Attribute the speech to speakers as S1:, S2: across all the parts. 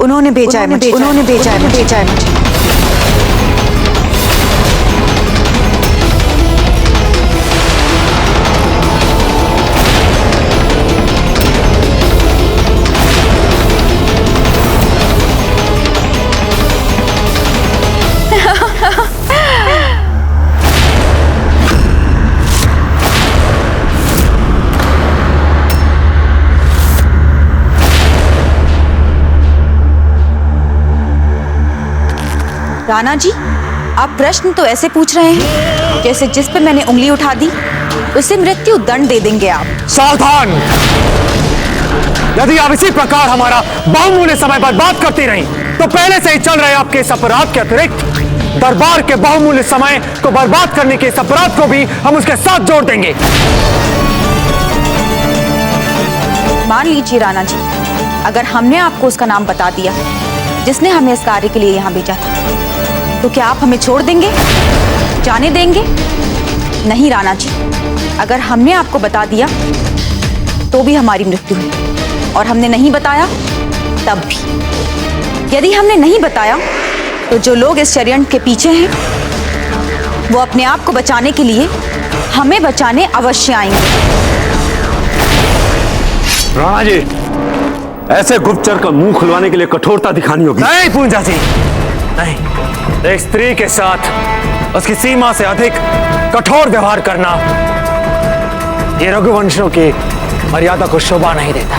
S1: उन्होंने भेजा है मुझे। राणा जी, आप प्रश्न तो ऐसे पूछ रहे हैं जैसे जिस पे मैंने उंगली उठा दी उसे मृत्यु दंड दे देंगे आप।
S2: सावधान! यदि आप इसी प्रकार हमारा बहुमूल्य समय बर्बाद करती रहीं, तो पहले से ही चल रहे आपके इस अपराध के अतिरिक्त दरबार के बहुमूल्य समय को बर्बाद करने के इस अपराध को भी हम उसके साथ जोड़ देंगे।
S1: मान लीजिए राणा जी, अगर हमने आपको उसका नाम बता दिया जिसने हमें इस कार्य के लिए यहाँ भेजा था, तो क्या आप हमें छोड़ देंगे, जाने देंगे? नहीं राणा जी, अगर हमने आपको बता दिया तो भी हमारी मृत्यु है, और हमने नहीं बताया तब भी। यदि हमने नहीं बताया तो जो लोग इस षड्यंत्र के पीछे हैं वो अपने आप को बचाने के लिए हमें बचाने अवश्य आएंगे।
S3: राणा जी, ऐसे गुप्तचर का मुंह खुलवाने के लिए कठोरता दिखानी होगी।
S2: नहीं पूंजा जी, नहीं। एक स्त्री के साथ उसकी सीमा से अधिक कठोर व्यवहार करना ये रघुवंशों की मर्यादा को शोभा नहीं देता।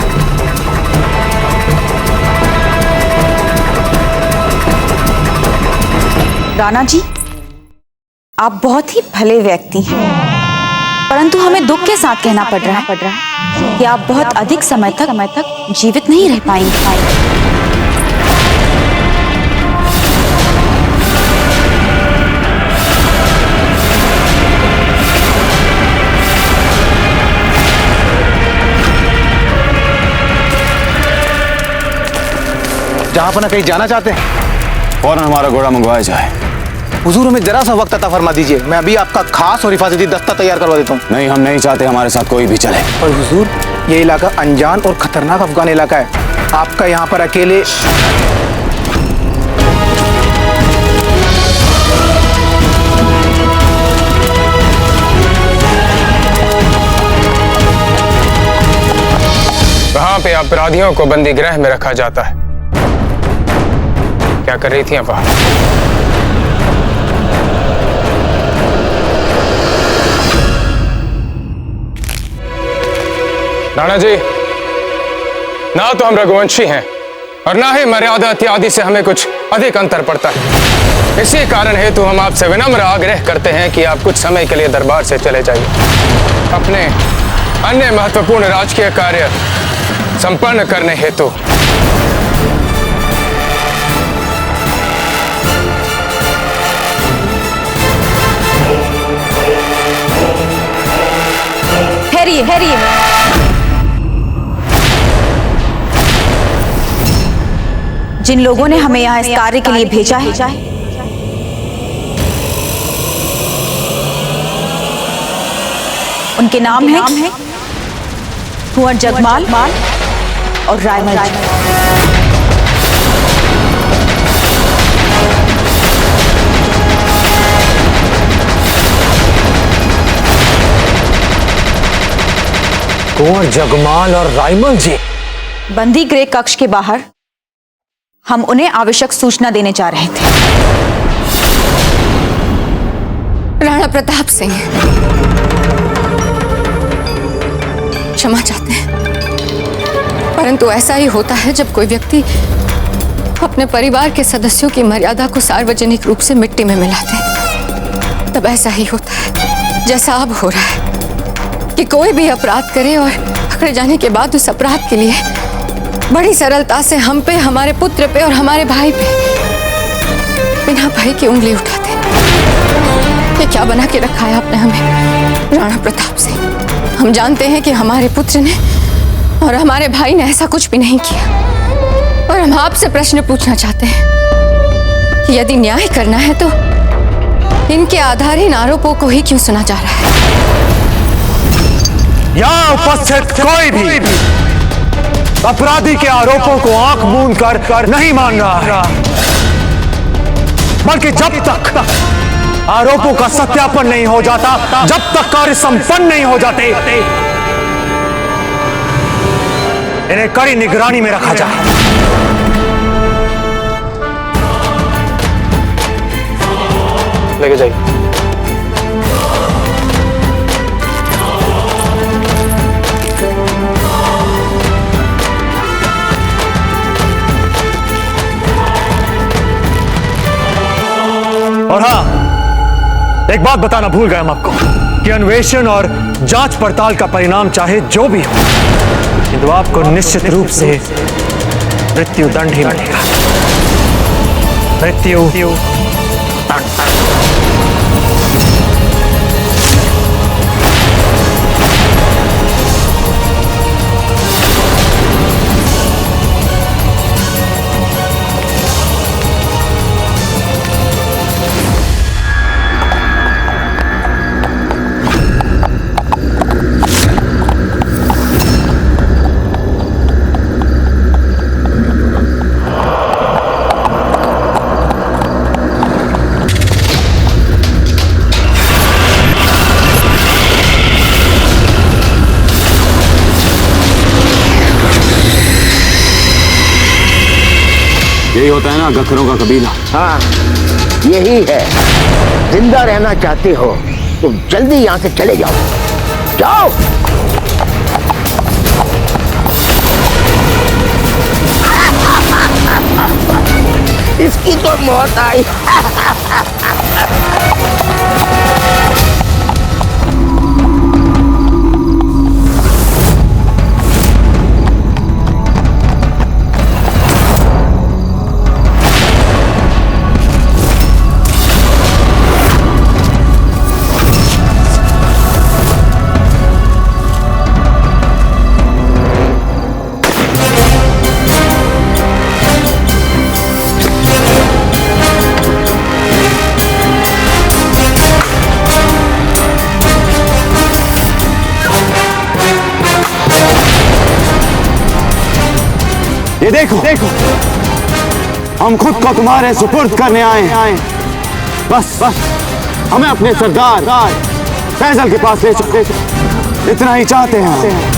S1: राणा जी, आप बहुत ही भले व्यक्ति हैं, परंतु हमें दुख के साथ कहना पड़ रहा है कि आप बहुत अधिक समय तक जीवित नहीं रह पाएंगे।
S4: जहां पर कहीं जाना चाहते हैं,
S3: फौरन हमारा घोड़ा मंगवाया जाए।
S4: हुजूर हमें जरा सा वक्त अता फरमा दीजिए, मैं अभी आपका खास और हिफाजती दस्ता तैयार करवा देता हूँ।
S3: नहीं, हम नहीं चाहते हमारे साथ कोई भी चले।
S4: और हुजूर, ये इलाका अनजान और खतरनाक अफगान इलाका है, आपका यहाँ पर अकेले।
S5: वहां पे अपराधियों को बंदी गृह में रखा जाता है। क्या कर रही थी आप? राणा जी, ना तो हम रघुवंशी हैं और ना ही मर्यादा इत्यादि से हमें कुछ अधिक अंतर पड़ता है। इसी कारण हेतु हम आपसे विनम्र आग्रह करते हैं कि आप कुछ समय के लिए दरबार से चले जाइए, अपने अन्य महत्वपूर्ण राजकीय कार्य संपन्न करने हेतु।
S1: ठहरिए। जिन लोगों ने हमें यहाँ इस कार्य के लिए भेजा है, उनके नाम हैं कुंवर जगमाल और रायमल जी।
S2: कुंवर जगमाल और रायमल जी
S1: बंदी गृह कक्ष के बाहर हम उन्हें आवश्यक सूचना देने जा रहे थे।
S6: राणा प्रताप सिंह क्षमा चाहते हैं, परंतु ऐसा ही होता है जब कोई व्यक्ति अपने परिवार के सदस्यों की मर्यादा को सार्वजनिक रूप से मिट्टी में मिलाते हैं, तब ऐसा ही होता है जैसा अब हो रहा है कि कोई भी अपराध करे और पकड़े जाने के बाद उस अपराध के लिए बड़ी सरलता से हम पे, हमारे पुत्र पे और हमारे भाई पे बिना भय की उंगली उठाते। ये क्या बना के रखा है आपने हमें राणा प्रताप सिंह? हम जानते हैं कि हमारे पुत्र ने और हमारे भाई ने ऐसा कुछ भी नहीं किया, और हम आपसे प्रश्न पूछना चाहते हैं कि यदि न्याय करना है तो इनके आधारहीन आरोपों को ही क्यों सुना जा रहा है?
S2: यहाँ उपस्थित कोई भी अपराधी के आरोपों को आंख मूंद कर नहीं मान रहा है, बल्कि जब तक आरोपों का सत्यापन नहीं हो जाता, जब तक कार्य संपन्न नहीं हो जाते, इन्हें कड़ी निगरानी में रखा जाए।
S5: लेके जाइए।
S2: और हाँ, एक बात बताना भूल गए हम आपको कि अन्वेषण और जांच पड़ताल का परिणाम चाहे जो भी हो, किंतु आपको निश्चित रूप से मृत्यु दंड ही मिलेगा। मृत्यु दंड।
S3: यही होता है ना गखरों का कबीला।
S7: हाँ, यही है। जिंदा रहना चाहते हो तो जल्दी यहाँ से चले जाओ। जाओ। इसकी तो मौत आई।
S3: ये देखो, हम खुद को तुम्हारे सुपुर्द करने आए हैं। बस हमें अपने सरदार फैजल के पास ले चुके, इतना ही चाहते हैं।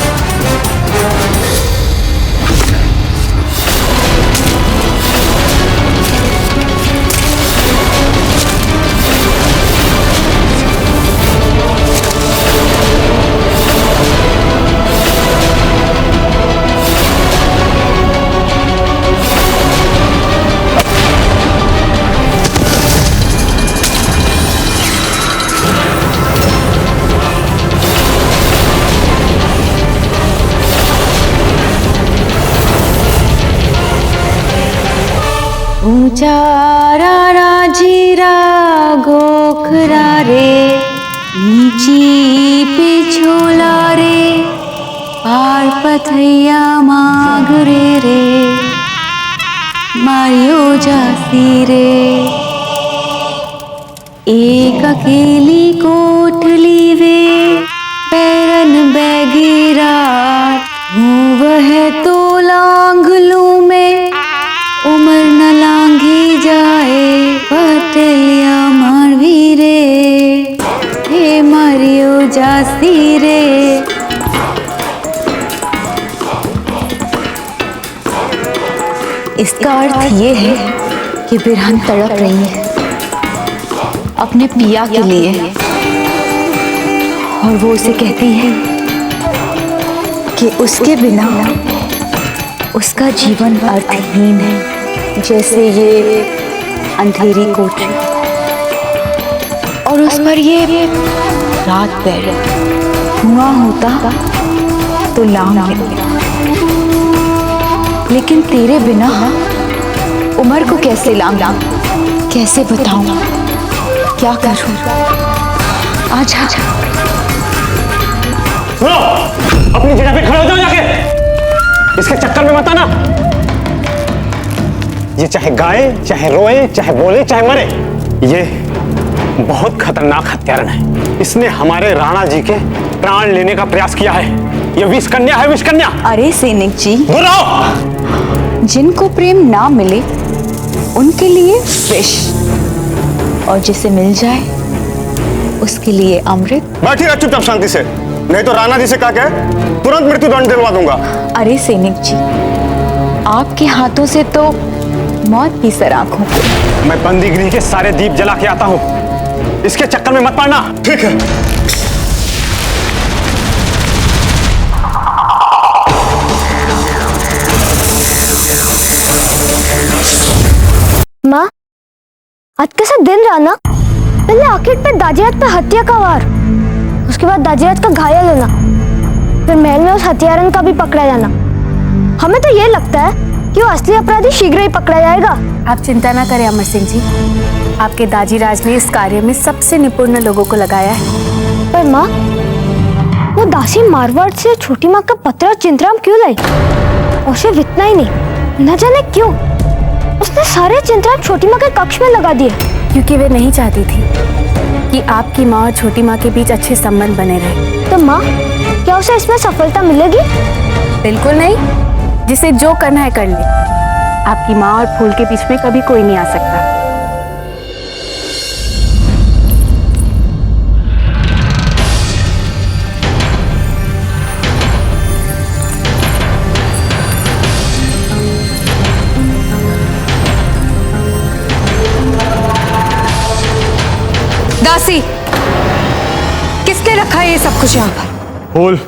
S1: ऊंचा राजीरा गोखरा रे, नीची पिछोला रे, पार पथैया मागरे रे, मारियो जासी रे। एक अकेली कोठली वे पैरन बैगेरा, वह तो लांगलू में उमर न लांगी जाए, पटेलिया मारवी रे, हे मारियो जासी रे। इसका अर्थ ये है कि बिरहन तड़प रही है अपने पिया के लिए, और वो उसे कहती है कि उसके बिना उसका जीवन अर्थहीन है, जैसे ये अंधेरी कोठरी, और उस पर ये रात पहले धुआं होता तो लाम मिलता। लेकिन तेरे बिना उमर को कैसे लाम कैसे बताऊं, क्या करूं? आजा
S2: सुनो, अपनी जगह पे खड़े हो जाओ जाके, इसके चक्कर में मत आना। ये चाहे गाए, चाहे रोए, चाहे बोले, चाहे मरे, ये बहुत खतरनाक हत्यारण है। इसने हमारे राणा जी के प्राण लेने का प्रयास किया है। ये विष कन्या है, विष कन्या।
S1: अरे सैनिक जी,
S2: दूर रहो।
S1: जिनको प्रेम ना मिले उनके लिए विष, और जिसे मिल जाए उसके लिए अमृत।
S3: बैठिए चुपचाप शांति से, नहीं तो राणा जी से कहा के तुरंत मृत्युदंड दिलवा दूंगा।
S1: अरे सैनिक जी, आपके हाथों से तो मौत भी सर आंखों पे।
S2: मैं बंदीगिरी के सारे दीप जला के आता हूं, इसके चक्कर में मत पड़ना।
S3: ठीक है।
S8: माँ, आज कैसा दिन रहा ना। पहले आखिर पे दाजीराज पे हत्या का वार, उसके बाद दाजीराज का घायल होना, फिर महल में उस हत्यारन का भी पकड़ा जाना। हमें तो ये लगता है कि वो असली अपराधी शीघ्र ही पकड़ा जाएगा।
S9: आप चिंता ना करें अमर सिंह जी, आपके दाजीराज ने इस कार्य में सबसे निपुण लोगों को लगाया है।
S8: पर माँ, वो दासी मारवाड़ से छोटी माँ का पत्र चिंतराम क्यों लाई? और सिर्फ इतना ही नहीं, न जाने क्यों उसने सारे चिंतराम छोटी माँ के कक्ष में लगा दिए।
S9: क्योंकि वे नहीं चाहती थी कि आपकी माँ और छोटी माँ के बीच अच्छे संबंध बने रहे।
S8: तो माँ, क्या उसे इसमें सफलता मिलेगी?
S9: बिल्कुल नहीं, जिसे जो करना है कर ले। आपकी माँ और फूल के बीच में कभी कोई नहीं आ सकता।
S6: दासी, किसने रखा है ये सब कुछ यहाँ पर?
S2: फूल,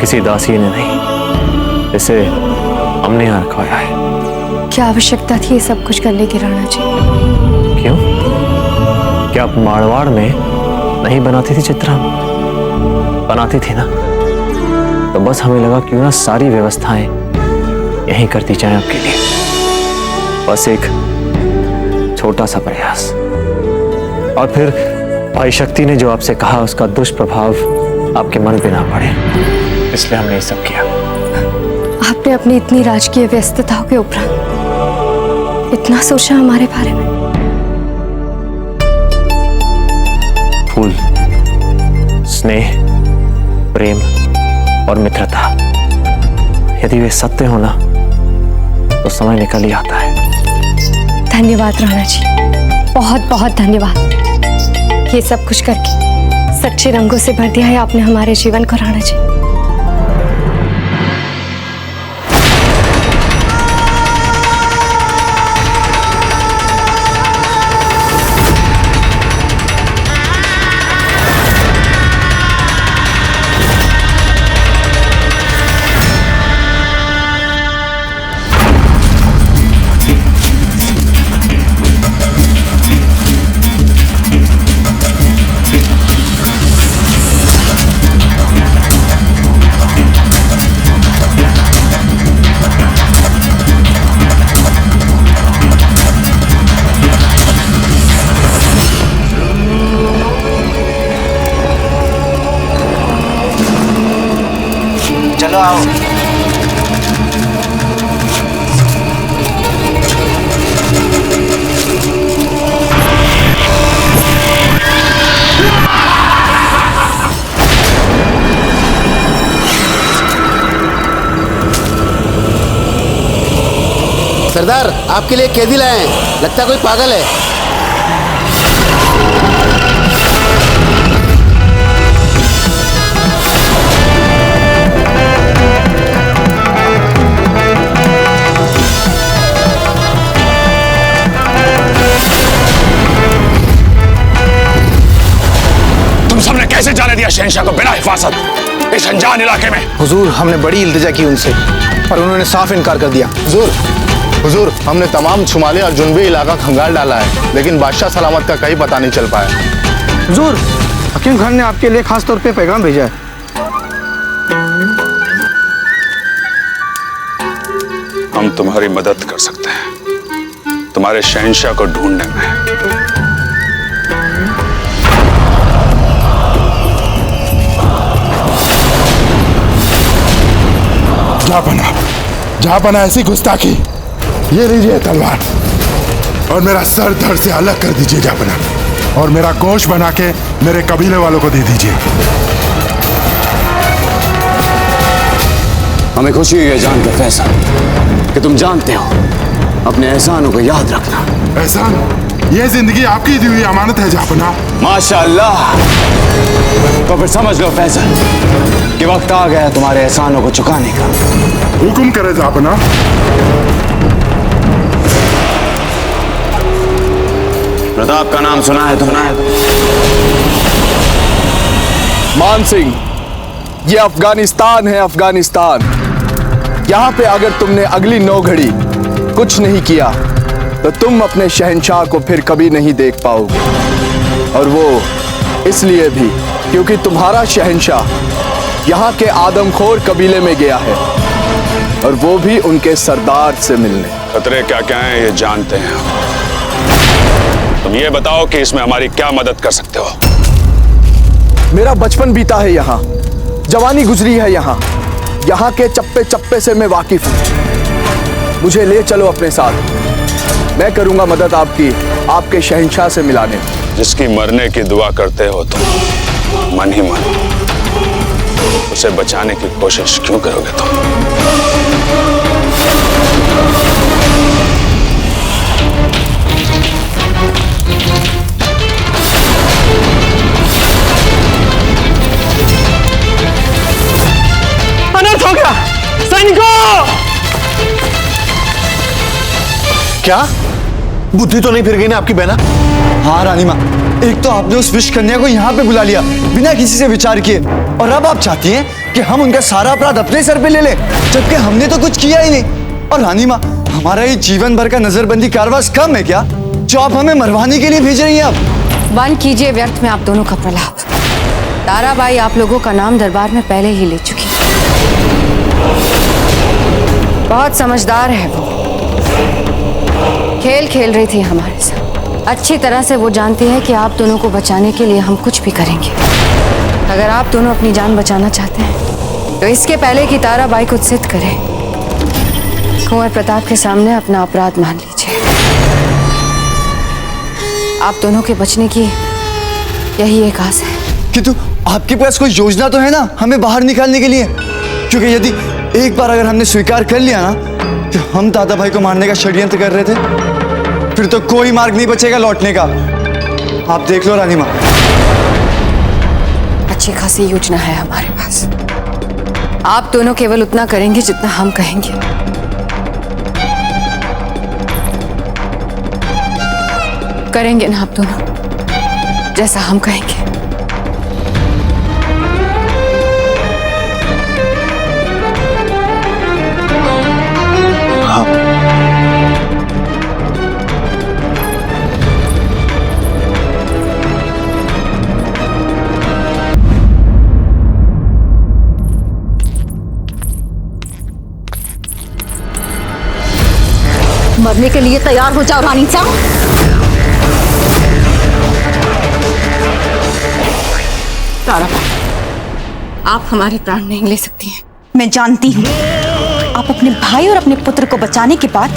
S2: किसी दासी ने नहीं, इसे हमने यहाँ रखवाया है।
S6: क्या आवश्यकता थी ये सब कुछ करने की राणा जी?
S2: क्यों? क्या आप मारवाड़ में नहीं बनाती थी चित्रा? बनाती थी ना, तो बस हमें लगा क्यों ना सारी व्यवस्थाएं यहीं कर दी जाए आपके लिए। बस एक छोटा सा प्रयास, और फिर भाई शक्ति ने जो आपसे कहा उसका दुष्प्रभाव आपके मन पे ना पड़े, इसलिए हमने ये सब किया।
S6: आपने अपनी इतनी राजकीय व्यस्तताओं के उपरांत इतना सोचा हमारे बारे में?
S2: फूल, स्नेह, प्रेम और मित्रता, यदि वे सत्य हो ना तो समय निकल ही आता है।
S6: धन्यवाद राणा जी, बहुत बहुत धन्यवाद। ये सब कुछ करके सच्चे रंगों से भर दिया है आपने हमारे जीवन को राणा जी।
S4: चलो आओ।
S7: सरदार, आपके लिए कैदी लाए हैं, लगता है कोई पागल है।
S5: तुम सबने कैसे जाने दिया शहंशाह को बिना हिफाजत इस अनजान इलाके में?
S4: हुजूर, हमने बड़ी इल्तिजा की उनसे, पर उन्होंने साफ इनकार कर दिया।
S3: हुजूर, हमने तमाम शुमाली और जुनूबी इलाका खंगाल डाला है, लेकिन बादशाह सलामत का कहीं पता नहीं चल पाया।
S4: हुजूर, हकीम खान ने आपके लिए खास तौर पे पैगाम भेजा है।
S5: हम तुम्हारी मदद कर सकते हैं,
S10: तुम्हारे शहंशाह को ढूंढने में।
S11: जहां बना ऐसी गुस्ताखी, ये लीजिए तलवार और मेरा सर धड़ से अलग कर दीजिए जापना, और मेरा गोश्त बना के मेरे कबीले वालों को दे दीजिए।
S3: हमें खुशी हुई है जानकर फैसल कि तुम जानते हो, अपने एहसानों को याद रखना।
S11: एहसान? ये जिंदगी आपकी दी हुई अमानत है जापना।
S3: माशाअल्लाह। तो फिर समझ लो फैसल कि वक्त आ गया तुम्हारे एहसानों को चुकाने का।
S11: हुक्म करे जापना।
S3: प्रताप का नाम सुना है तुमने?
S12: मान सिंह, ये अफगानिस्तान है, अफगानिस्तान। यहाँ पे अगर तुमने अगली 9 घड़ी कुछ नहीं किया तो तुम अपने शहंशाह को फिर कभी नहीं देख पाओगे, और वो इसलिए भी क्योंकि तुम्हारा शहंशाह यहाँ के आदमखोर कबीले में गया है, और वो भी उनके सरदार से मिलने।
S10: खतरे क्या क्या हैं ये जानते हैं हम। तुम ये बताओ कि इसमें हमारी क्या मदद कर सकते हो।
S12: मेरा बचपन बीता है यहाँ, जवानी गुजरी है यहाँ के चप्पे चप्पे से मैं वाकिफ हूँ। मुझे ले चलो अपने साथ, मैं करूंगा मदद आपकी आपके शहंशाह से मिलाने।
S10: जिसकी मरने की दुआ करते हो तुम मन ही मन, उसे बचाने की कोशिश क्यों करोगे तुम?
S2: अनर्थ हो गया सैनिकों!
S13: क्या बुद्धि तो नहीं फिर गई ना आपकी बहना?
S14: हाँ रानी माँ, एक तो आपने उस विष कन्या को यहाँ पे बुला लिया बिना किसी से विचार किए, और अब आप चाहती हैं कि हम उनका सारा अपराध अपने सर पे ले लें, जबकि हमने तो कुछ किया ही नहीं। और रानी माँ, हमारा ये जीवन भर का नजरबंदी कारवास कम है क्या, जो आप हमें मरवाने के लिए भेज रही हैं? अब
S6: बंद कीजिए व्यर्थ में आप दोनों का प्रलाप। ताराबाई आप लोगों का नाम दरबार में पहले ही ले चुकी है। बहुत समझदार है वो, खेल खेल रही थी हमारे साथ। अच्छी तरह से वो जानती है कि आप दोनों को बचाने के लिए हम कुछ भी करेंगे। अगर आप दोनों अपनी जान बचाना चाहते हैं तो इसके पहले कि ताराबाई कुछ सिद्ध करे, कुंवर प्रताप के सामने अपना अपराध मान लीजिए। आप दोनों के बचने की यही एक आस है।
S14: किंतु आपके पास कोई योजना तो है ना हमें बाहर निकालने के लिए? क्योंकि यदि एक बार अगर हमने स्वीकार कर लिया ना कि हम दादा भाई को मारने का षड्यंत्र कर रहे थे, फिर तो कोई मार्ग नहीं बचेगा लौटने का। आप देख लो रानी माँ।
S6: अच्छी खासी योजना है हमारे पास। आप दोनों केवल उतना करेंगे जितना हम कहेंगे। करेंगे ना आप दोनों जैसा हम कहेंगे?
S1: मरने के लिए तैयार हो जाओ रानी साहब।
S6: ताराबाई, आप हमारे प्राण नहीं ले सकती हैं।
S1: मैं जानती हूँ आप अपने भाई और अपने पुत्र को बचाने के बाद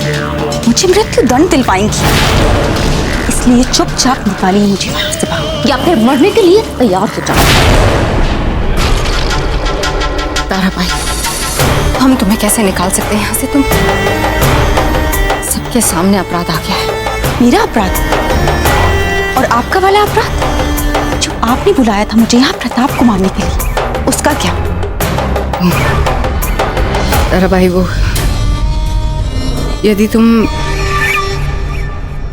S1: मुझे मृत्यु दंड दिलवाएंगी, इसलिए चुपचाप निकालिए मुझे वहां से बाहर, या फिर मरने के लिए तैयार हो जाओ।
S6: ताराबाई, हम तुम्हें कैसे निकाल सकते हैं यहाँ से? तुम सबके सामने अपराध आ गया है।
S1: मेरा अपराध? और आपका वाला अपराध जो आपने बुलाया था मुझे यहाँ प्रताप को मारने के लिए, उसका क्या?
S6: ताराबाई, वो यदि तुम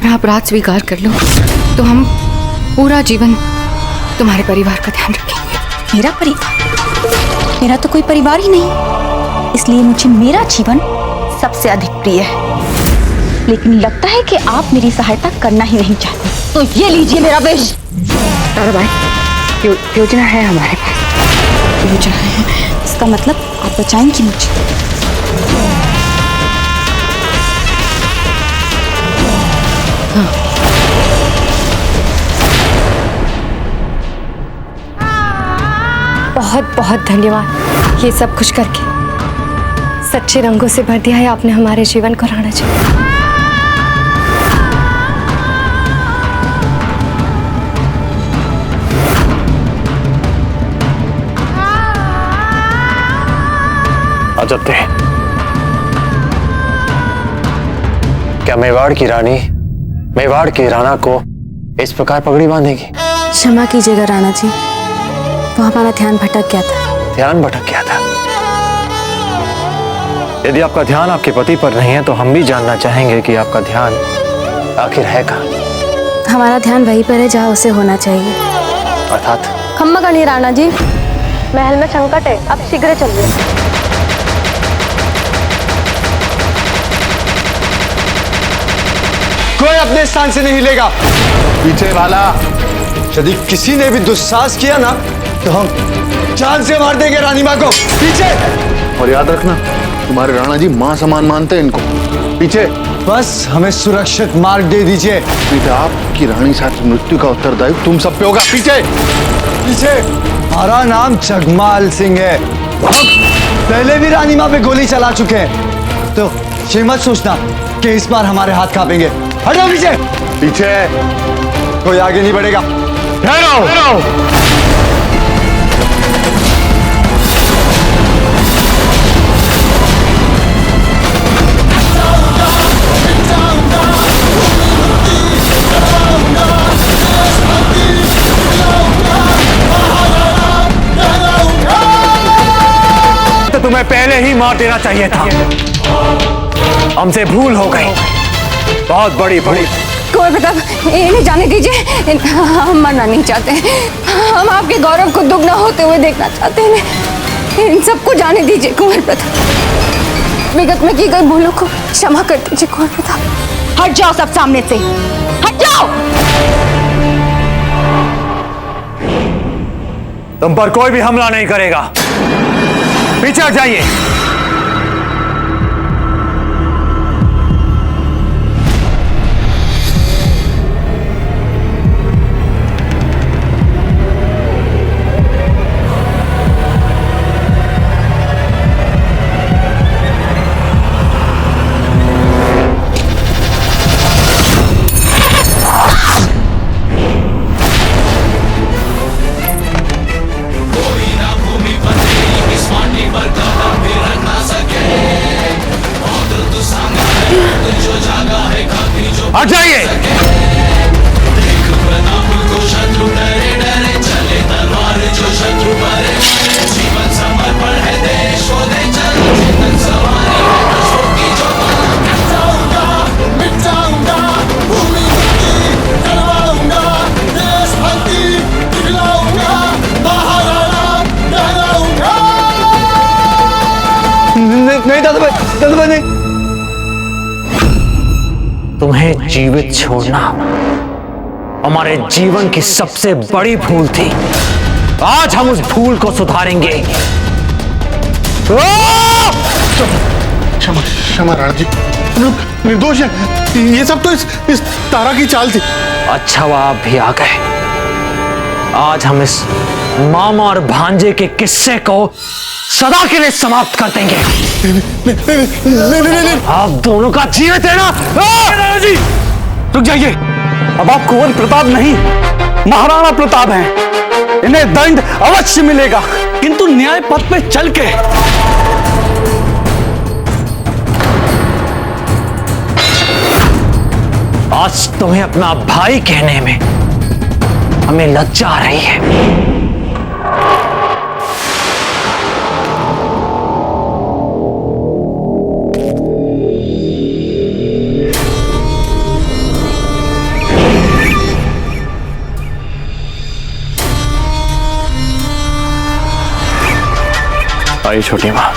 S6: मेरा अपराध स्वीकार कर लो तो हम पूरा जीवन तुम्हारे परिवार का ध्यान रखेंगे।
S1: मेरा परिवार? मेरा तो कोई परिवार ही नहीं, इसलिए मुझे मेरा जीवन सबसे अधिक प्रिय है। लेकिन लगता है कि आप मेरी सहायता करना ही नहीं चाहते, तो ये लीजिए मेरा विष।
S6: ताराबाई, योजना है हमारे पास। योजना है?
S1: इसका मतलब आप बचाएंगी मुझे?
S6: बहुत धन्यवाद। ये सब खुश करके सच्चे रंगों से भर दिया है आपने हमारे जीवन को राणा जी।
S2: अजत्ते, क्या मेवाड़ की रानी मेवाड़ के राणा को इस प्रकार पगड़ी बांधेगी?
S9: क्षमा कीजिएगा राणा जी, वो हमारा ध्यान भटक गया था।
S2: ध्यान भटक गया था? यदि आपका ध्यान आपके पति पर नहीं है तो हम भी जानना चाहेंगे कि आपका ध्यान आखिर है कहाँ?
S9: हमारा ध्यान वहीं पर है जहाँ उसे होना चाहिए।
S2: अर्थात?
S8: खम्मा गणी राणा जी, महल में संकट है, अब शीघ्र चलिए।
S14: कोई अपने स्थान से नहीं हिलेगा। पीछे वाला, यदि किसी ने भी दुस्साहस किया ना तो हम जान से मार देंगे रानी माँ को। पीछे।
S11: और याद रखना, तुम्हारे राणा जी मां समान मानते हैं इनको। पीछे।
S14: बस हमें सुरक्षित मार्ग दे दीजिए।
S11: नहीं तो आपकी रानी साथ मृत्यु का उत्तरदायित्व तुम सब पे होगा। पीछे।
S14: पीछे। हमारा नाम जगमाल सिंह है। हम पहले भी रानी माँ पे गोली चला चुके हैं, तो ये मत सोचना कि इस बार हमारे हाथ कांपेंगे। हटो पीछे। पीछे। कोई आगे नहीं बढ़ेगा। ठहरो।
S2: तो तुम्हें पहले ही मार देना चाहिए था। हमसे भूल हो गई, बहुत बड़ी भूल।
S6: कुंवर प्रताप, इन्हें जाने दीजिए, हम मरना नहीं चाहते। हम आपके गौरव को दुगना होते हुए देखना चाहते हैं। इन सबको जाने दीजिए कुंवर प्रताप। विगत में की गई भूलों को क्षमा कर दीजिए कुंवर प्रताप।
S1: हट जाओ सब सामने से, हट जाओ।
S2: तुम पर कोई भी हमला नहीं करेगा, पीछे हट जाइए। हट जाइए।
S14: नहीं दादा भाई नहीं।
S2: तुम्हें जीवित छोड़ना हमारे जीवन की सबसे बड़ी भूल थी। आज हम उस भूल को सुधारेंगे।
S11: क्षमा क्षमा राणा जी, निर्दोष है। ये सब तो इस तारा की चाल थी।
S2: अच्छा हुआ आप भी आ गए। आज हम इस मामा और भांजे के किस्से को सदा के लिए समाप्त कर देंगे। नहीं, आप दोनों का जीवित है ना?
S3: राणा जी रुक जाइए। अब आप कुंवर प्रताप नहीं, महाराणा प्रताप हैं। इन्हें दंड अवश्य मिलेगा, किंतु न्याय पथ पे चल के।
S2: आज तुम्हें अपना भाई कहने में हमें लज्जा आ रही है। आइए छोटी माँ।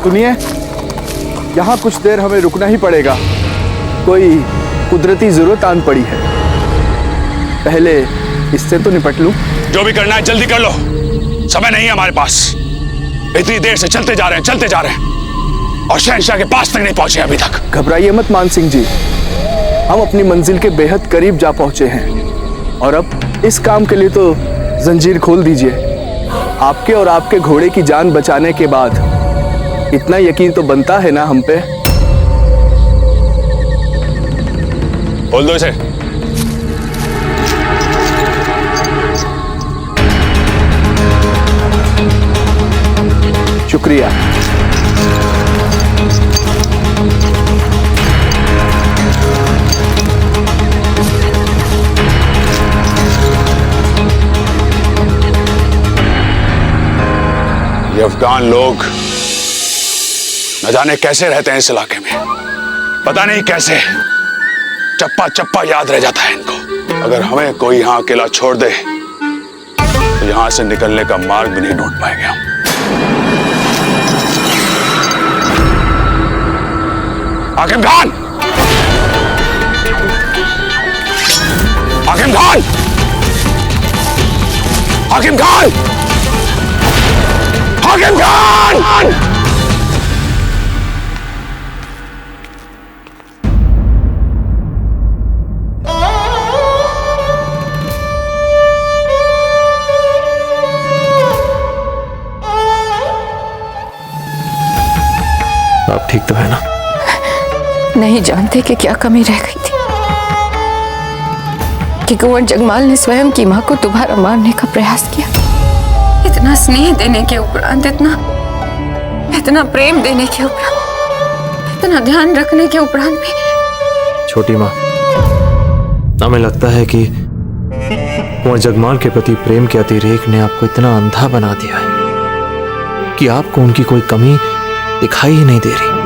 S11: सुनिए,
S12: यहाँ कुछ देर हमें रुकना ही पड़ेगा। कोई कुदरती जरूरत आन पड़ी है, पहले इससे तो निपट लूं।
S10: जो भी करना है जल्दी कर लो, समय नहीं है हमारे पास। इतनी देर से चलते जा रहे हैं और शहंशाह के पास तक नहीं पहुंचे अभी तक।
S12: घबराइए मत मान सिंह जी, हम अपनी मंजिल के बेहद करीब जा पहुंचे हैं और अब इस काम के लिए तो जंजीर खोल दीजिए। आपके और आपके घोड़े की जान बचाने के बाद इतना यकीन तो बनता है ना हम पे।
S10: खोल दो इसे।
S12: शुक्रिया।
S10: ये अफगान लोग न जाने कैसे रहते हैं इस इलाके में, पता नहीं कैसे। चप्पा चप्पा याद रह जाता है इनको। अगर हमें कोई यहाँ अकेला छोड़ दे तो यहाँ से निकलने का मार्ग भी नहीं ढूंढ पाएंगे हम। हाकिम खान! हाकिम खान! हाकिम खान! हाकिम खान!
S13: आप ठीक तो है ना?
S6: नहीं जानते कि क्या कमी रह गई थी कि कुंवर जगमाल ने स्वयं की मां को दोबारा मारने का प्रयास किया। इतना स्नेह देने के उपरांत, इतना प्रेम देने के उपरांत, इतना ध्यान रखने के उपरांत भी।
S13: छोटी माँ, हमें लगता है कि कुंवर जगमाल के प्रति प्रेम के अतिरेक ने आपको इतना अंधा बना दिया है कि आपको उनकी कोई कमी दिखाई ही नहीं दे रही।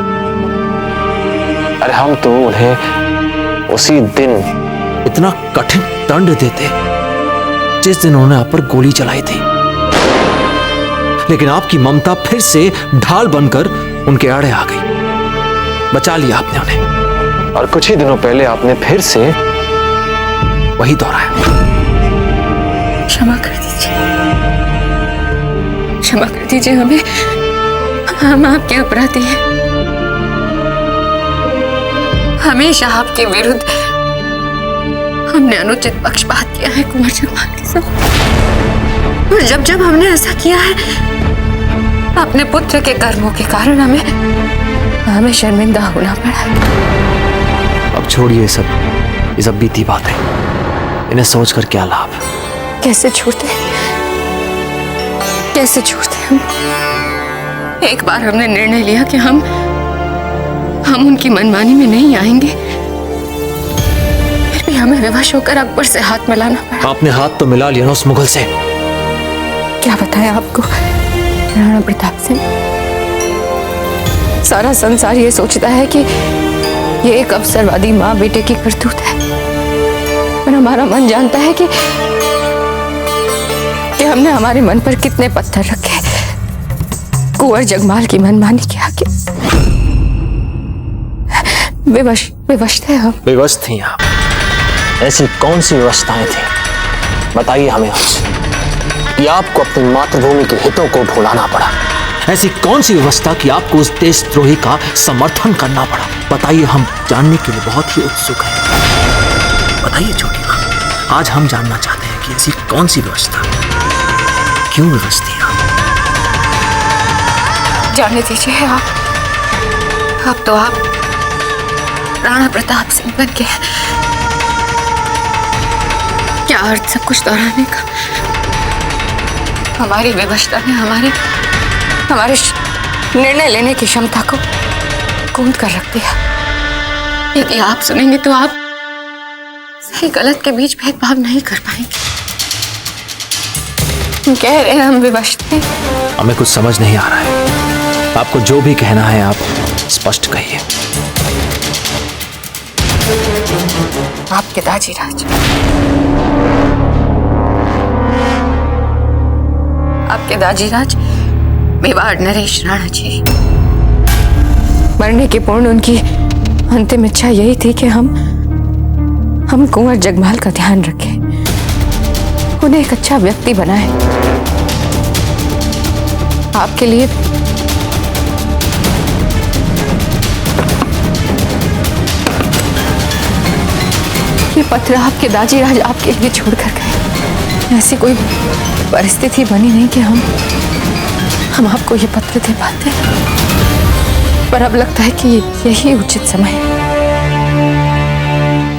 S13: अरे हम तो उन्हें उसी दिन इतना कठिन दंड देते जिस दिन उन्होंने आप पर गोली चलाई थी, लेकिन आपकी ममता फिर से ढाल बनकर उनके आड़े आ गई। बचा लिया आपने उन्हें और कुछ ही दिनों पहले आपने फिर से वही दोहराया।
S6: क्षमा कर दीजिए, क्षमा कर दीजिए हमें, हम आपके अपराधी हैं। हमेशा आपके विरुद्ध हमने अनुचित पक्षपात किया है कुंवर जगमाल के साथ, और जब जब हमने ऐसा किया है अपने पुत्र के कर्मों के कारण हमें शर्मिंदा होना पड़ा है।
S13: अब छोड़िए ये सब बीती बातें, इन्हें सोचकर क्या लाभ।
S6: कैसे छोड़ते हम। एक बार हमने निर्णय लिया कि हम उनकी मनमानी में नहीं आएंगे, फिर भी हमें विवश होकर अकबर से हाथ मिलाना पड़ा।
S13: आपने हाथ तो मिला लिया ना उस मुगल से।
S6: क्या बताया आपको राणा प्रताप सिंह, सारा संसार ये सोचता है कि ये एक अवसरवादी माँ बेटे की करतूत है, और हमारा मन जानता है कि हमने हमारे मन पर कितने पत्थर रखे कुंवर जगमाल की मनमानी के आगे। विवश थे हम।
S13: विवश थी आप? ऐसी कौन सी व्यवस्थाएं थी, बताइए हमें आज कि आपको अपनी मातृभूमि के हितों को भुलाना पड़ा। ऐसी कौन सी व्यवस्था कि आपको उस देशद्रोही का समर्थन करना पड़ा, बताइए। हम जानने के लिए बहुत ही उत्सुक हैं। बताइए छोटी माँ, आज हम जानना चाहते हैं कि ऐसी कौन सी व्यवस्था, क्यों विवश थी आप?
S6: जाने दीजिए आप तो आप राणा प्रताप सिंह बन के। क्या अर्थ सब कुछ दोहराने का। हमारी विवशता ने हमारे निर्णय लेने की क्षमता को कूंद कर रख दिया। यदि आप सुनेंगे तो आप सही गलत के बीच भेदभाव नहीं कर पाएंगे। हम कह रहे हैं हम विवश थे।
S13: हमें कुछ समझ नहीं आ रहा है। आपको जो भी कहना है आप स्पष्ट कहिए।
S6: आपके दाजीराज, आपके दाजीराज मेवाड़ नरेश राणा जी मरने के पूर्ण उनकी अंतिम इच्छा यही थी कि हम कुंवर जगमाल का ध्यान रखें, उन्हें एक अच्छा व्यक्ति बनाएं। आपके लिए ये पत्र आपके दाजीराज आपके लिए छोड़कर गए। ऐसी कोई परिस्थिति बनी नहीं कि हम आपको ये पत्र दे पाते, पर अब लगता है कि यही उचित समय है।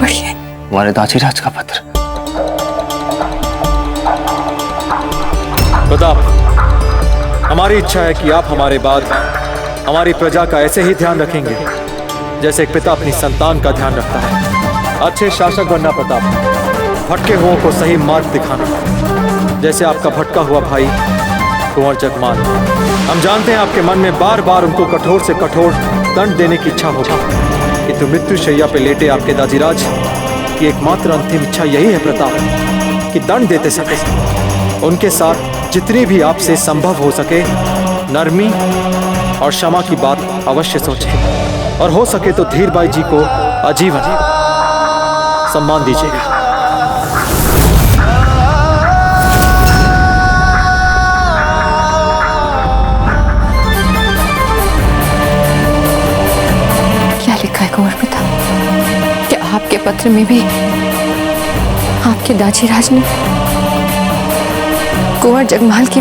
S6: बढ़िया।
S13: हमारे दाजीराज का पत्र।
S15: प्रताप, हमारी इच्छा है कि आप हमारे बाद हमारी प्रजा का ऐसे ही ध्यान रखेंगे जैसे एक पिता अपनी संतान का ध्यान रखता है। अच्छे शासक बनना प्रताप, भटके हुओं को सही मार्ग दिखाना, जैसे आपका भटका हुआ भाई कुंवर जगमाल। हम जानते हैं आपके मन में बार बार उनको कठोर से कठोर दंड देने की इच्छा होगी, किंतु मृत्यु शैया पे लेटे आपके दाजीराज की एकमात्र अंतिम इच्छा यही है प्रताप, कि दंड देते समय उनके साथ जितनी भी आपसे संभव हो सके नरमी और क्षमा की बात अवश्य सोचें, और हो सके तो धीरबाई जी को आजीवन सम्मान दीजिएगा।
S6: क्या लिखा है कुंवर प्रताप? क्या आपके पत्र में भी आपके दाजीराज ने कुंवर जगमाल के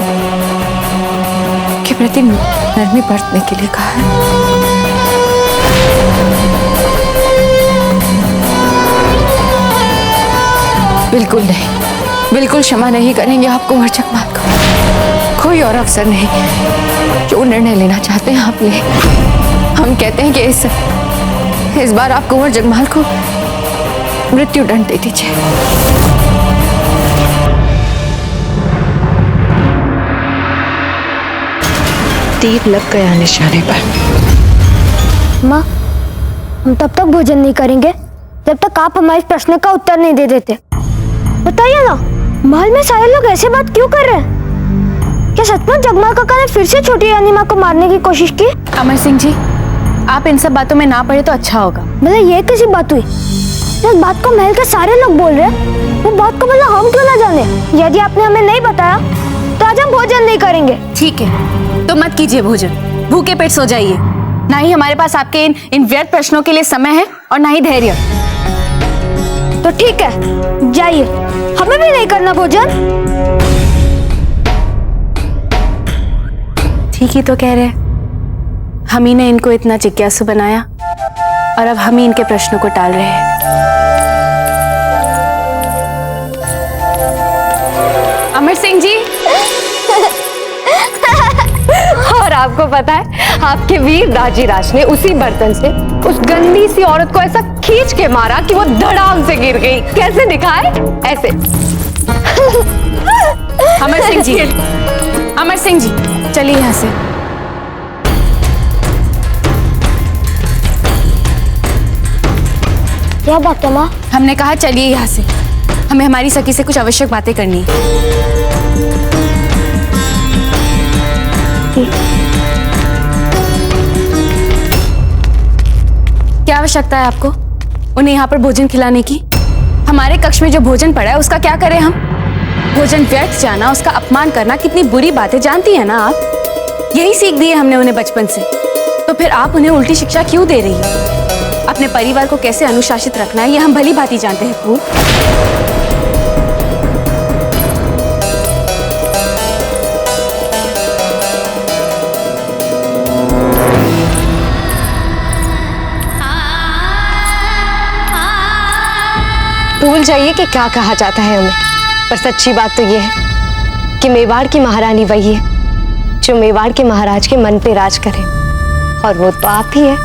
S6: प्रति नरमी बरतने के लिए कहा है? बिल्कुल नहीं, बिल्कुल क्षमा नहीं करेंगे आप कुंवर जगमाल को। कोई और अवसर नहीं, जो निर्णय लेना चाहते हैं आप ले। हम कहते हैं कि इस बार आप कुंवर जगमाल को मृत्यु दंड दे दीजिए।
S16: तीर लग गया निशाने पर।
S8: माँ, हम तब तक भोजन नहीं करेंगे जब तक आप हमारे प्रश्न का उत्तर नहीं दे देते। बताइए ना, महल में सारे लोग ऐसे बात क्यों कर रहे हैं? क्या सचमुच जगमाल काका ने फिर से छोटी रानी माँ को मारने की कोशिश की?
S9: अमर सिंह जी, आप इन सब बातों में ना पड़े तो अच्छा होगा।
S8: मतलब ये कैसी बात हुई? जिस बात को महल के सारे लोग बोल रहे हैं, वो बात को मतलब हम क्यों ना जाने? यदि आपने हमें नहीं बताया तो आज हम भोजन नहीं करेंगे।
S9: ठीक है, तो मत कीजिए भोजन, भूखे पेट सो जाइए। ना ही हमारे पास आपके इन व्यर्थ प्रश्नों के लिए समय है और ना ही धैर्य।
S8: तो ठीक है, जाइए, हमें भी नहीं करना भोजन।
S9: ठीक ही तो कह रहे हैं, हम ही ने इनको इतना जिज्ञासु बनाया और अब हम ही इनके प्रश्नों को टाल रहे हैं। अमर सिंह जी,
S16: और आपको पता है, आपके वीर दाजीराज ने उसी बर्तन से उस गंदी सी औरत को ऐसा खींच के मारा कि वो धड़ाम से गिर गई। कैसे दिखाए? ऐसे।
S9: अमर सिंह जी, चलिए यहाँ से।
S8: क्या बात है माँ?
S9: हमने कहा चलिए यहाँ से, हमें हमारी सखी से कुछ आवश्यक बातें करनी है। क्या आवश्यकता है आपको उन्हें यहाँ पर भोजन खिलाने की? हमारे कक्ष में जो भोजन पड़ा है उसका क्या करें हम? भोजन व्यर्थ जाना, उसका अपमान करना कितनी बुरी बात है, जानती है ना आप? यही सीख दी है हमने उन्हें बचपन से, तो फिर आप उन्हें उल्टी शिक्षा क्यों दे रही है? अपने परिवार को कैसे अनुशासित रखना है ये हम भली भांति जानते हैं फूल।
S16: भूल जाइए कि क्या कहा जाता है हमें, पर सच्ची बात तो ये है कि मेवाड़ की महारानी वही है जो मेवाड़ के महाराज के मन पे राज करे, और वो तो आप ही है।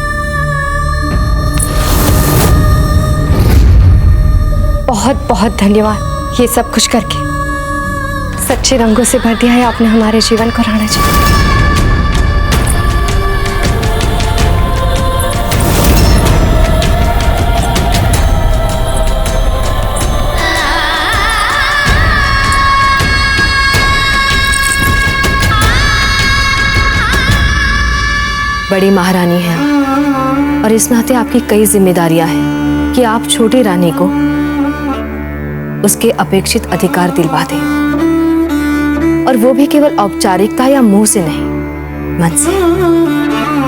S16: बहुत बहुत धन्यवाद ये सब कुछ करके। सच्चे रंगों से भर दिया है आपने हमारे जीवन को राणा जी।
S9: बड़ी महारानी है
S16: और इस नाते आपकी कई जिम्मेदारियां हैं कि आप छोटी रानी को उसके अपेक्षित अधिकार दिलवा दें, और वो भी केवल औपचारिकता या मुंह से नहीं, मन से।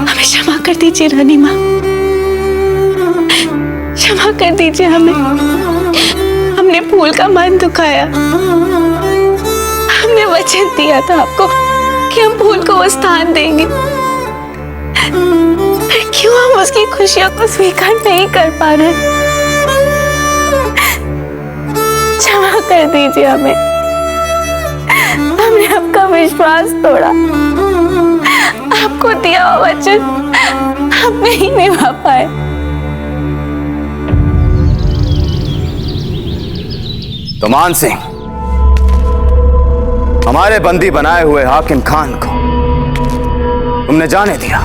S9: हमें क्षमा कर दीजिए रानी माँ, क्षमा कर दीजिए हमें। हमने फूल का मन दुखाया। हमने वचन दिया था आपको कि हम फूल को वो स्थान देंगे, फिर क्यों हम उसकी खुशियों को स्वीकार नहीं कर पा रहे? क्षमा कर दीजिए हमें। हमने आपका विश्वास तोड़ा, आपको दिया हुआ वचन हम नहीं निभा पाए।
S12: तो मान सिंह, हमारे बंदी बनाए हुए हाकिम खान को तुमने जाने दिया।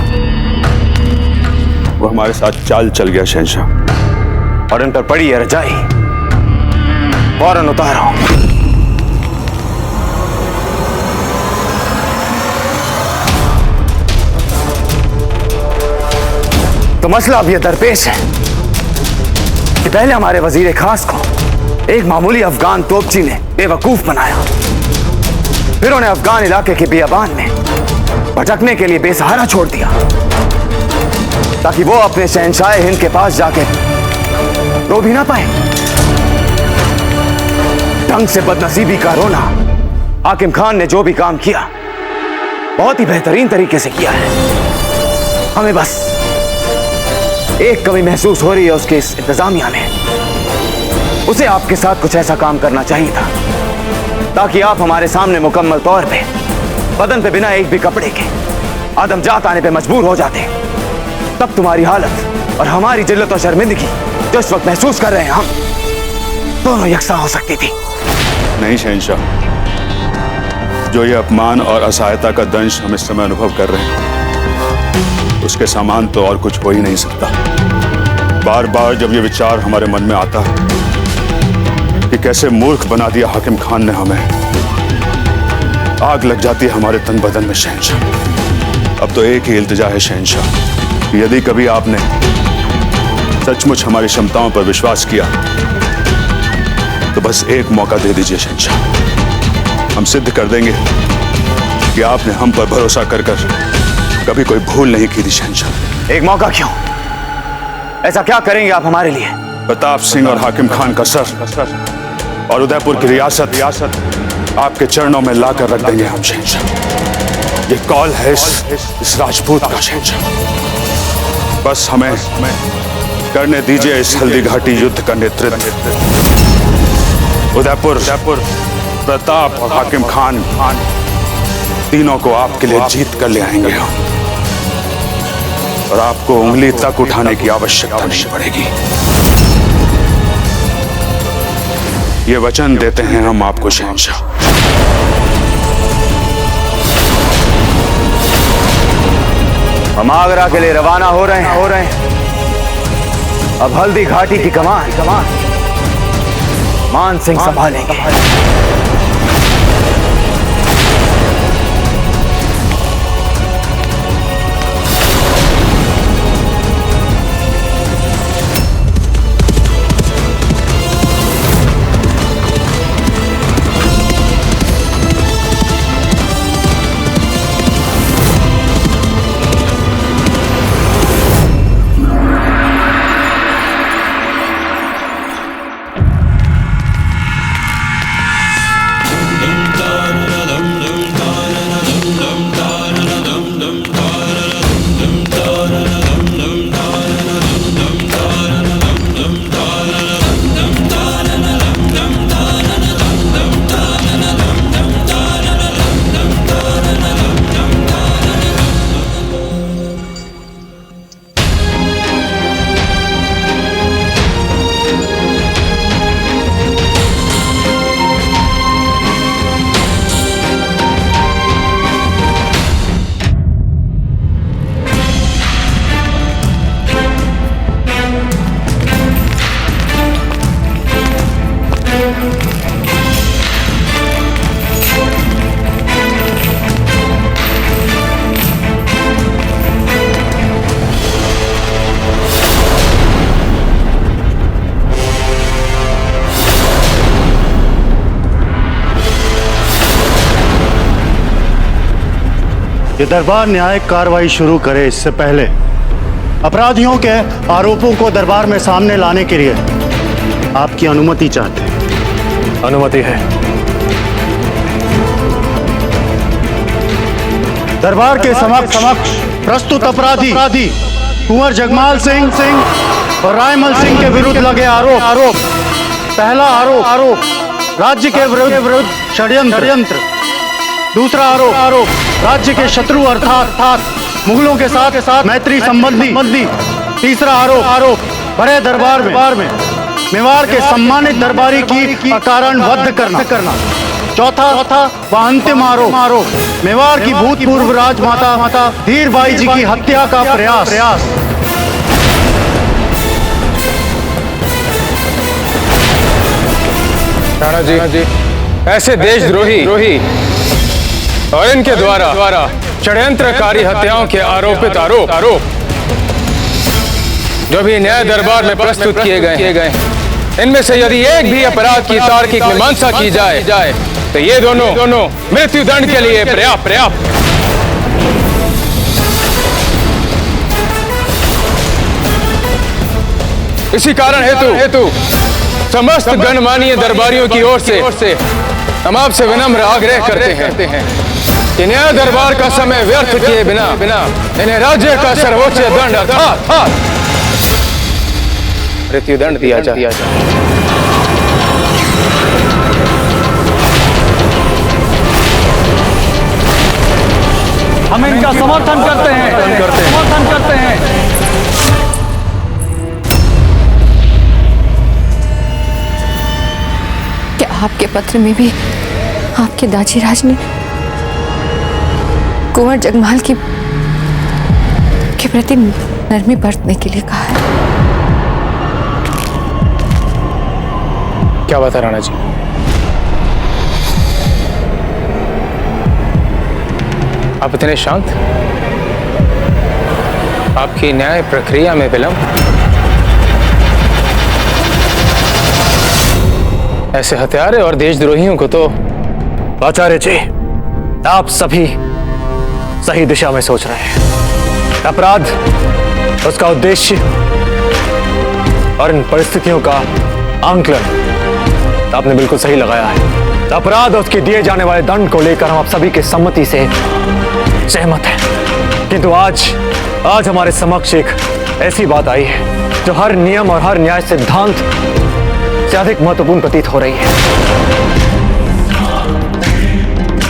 S10: वो हमारे साथ चाल चल गया शहंशाह।
S12: और इन पर पड़ी है रजाई, फौरन उतारो। तो मसला अब यह दरपेश है कि पहले हमारे वजीर खास को एक मामूली अफगान तोपची ने बेवकूफ बनाया, फिर उन्हें अफगान इलाके के बियाबान में भटकने के लिए बेसहारा छोड़ दिया, ताकि वो अपने शहंशाह हिंद के पास जाके रो भी ना पाए। ढंग से बदनसीबी का रोना हाकिम खान ने जो भी काम किया बहुत ही बेहतरीन तरीके से किया है। हमें बस एक कमी महसूस हो रही है उसके इस इंतजामिया में। उसे आपके साथ कुछ ऐसा काम करना चाहिए था ताकि आप हमारे सामने मुकम्मल तौर पे बदन पे बिना एक भी कपड़े के आदमजात आने पे मजबूर हो जाते। तब तुम्हारी हालत और हमारी जिल्लत और शर्मिंदगी जो इस वक्त महसूस कर रहे हैं हम, दोनों यकसा हो सकती थी।
S10: नहीं शहंशाह, जो ये अपमान और असहायता का दंश हम इस समय अनुभव कर रहे हैं, उसके समान तो और कुछ हो ही नहीं सकता। बार बार जब ये विचार हमारे मन में आता है कि कैसे मूर्ख बना दिया हाकिम खान ने हमें, आग लग जाती है हमारे तन बदन में शहंशाह। अब तो एक ही इल्तिजा है शहंशाह, कि यदि कभी आपने सचमुच हमारी क्षमताओं पर विश्वास किया तो बस एक मौका दे दीजिए शहंशाह। हम सिद्ध कर देंगे कि आपने हम पर भरोसा कर कर कभी कोई भूल नहीं की थी शहंशाह।
S12: एक मौका क्यों? ऐसा क्या करेंगे आप हमारे लिए?
S10: प्रताप सिंह और हाकिम खान का सर और उदयपुर की रियासत आपके चरणों में लाकर रख देंगे हम शहंशाह। ये कॉल है इस राजपूत का शहंशाह। बस हमें करने दीजिए इस हल्दी घाटी युद्ध का नेतृत्व। उदयपुर, प्रताप और हाकिम खान तीनों को आपके लिए जीत कर ले आएंगे हम, और आपको उंगली तक उठाने की आवश्यकता नहीं पड़ेगी। ये वचन देते हैं हम आपको शहंशाह।
S12: हम आगरा के लिए रवाना हो रहे हैं। अब हल्दी घाटी की कमान मान सिंह संभालेंगे।
S17: ये दरबार न्यायिक कार्रवाई शुरू करे इससे पहले अपराधियों के आरोपों को दरबार में सामने लाने के लिए आपकी अनुमति चाहते हैं।
S2: अनुमति है।
S17: दरबार के समक्ष प्रस्तुत अपराधी कुंवर जगमाल सिंह और रायमल सिंह के विरुद्ध लगे आरोप। पहला आरोप राज्य के विरुद्ध षड्यंत्र। दूसरा आरोप राज्य के शत्रु अर्थात मुगलों के साथ मैत्री संबंधी। तीसरा आरोप बड़े दरबार में मेवाड़ के सम्मानित दरबारी की अकारण वध करना। चौथा व अंतिम आरोप मेवाड़ की भूतपूर्व राजमाता धीरबाई जी की हत्या का प्रयास।
S5: राणा जी, ऐसे देशद्रोही और इनके द्वारा षड्यंत्रकारी हत्याओं के आरोप जो भी न्याय दरबार में प्रस्तुत किए गए, इनमें से यदि एक भी अपराध की तार्किक मीमांसा की जाए तो ये दोनों मृत्यु दंड के लिए पर्याप्त। इसी कारण हेतु समस्त गणमान्य दरबारियों की ओर से हम आपसे विनम्र आग्रह करते हैं कि न्याय दरबार का समय व्यर्थ किए बिना इन्हें राज्य का सर्वोच्च दंड अर्थात मृत्यु दंड दिया जाए।
S17: हम इनका समर्थन करते हैं।
S6: क्या आपके पत्र में भी आपके दाजीराज ने कुंवर जगमाल के प्रति नरमी बरतने के लिए कहा है?
S5: क्या बात है राणा जी? आप इतने शांत? आपकी न्याय प्रक्रिया में विलंब? ऐसे हत्यारे और देशद्रोहियों को तो
S2: आचार्य जी, आप सभी सही दिशा में सोच रहे हैं। अपराध, उसका उद्देश्य और इन परिस्थितियों का आंकलन आपने बिल्कुल सही लगाया है। अपराध और उसके दिए जाने वाले दंड को लेकर हम आप सभी के सम्मति से सहमत हैं। किंतु आज हमारे समक्ष एक ऐसी बात आई है जो हर नियम और हर न्याय सिद्धांत से अधिक महत्वपूर्ण प्रतीत हो रही है।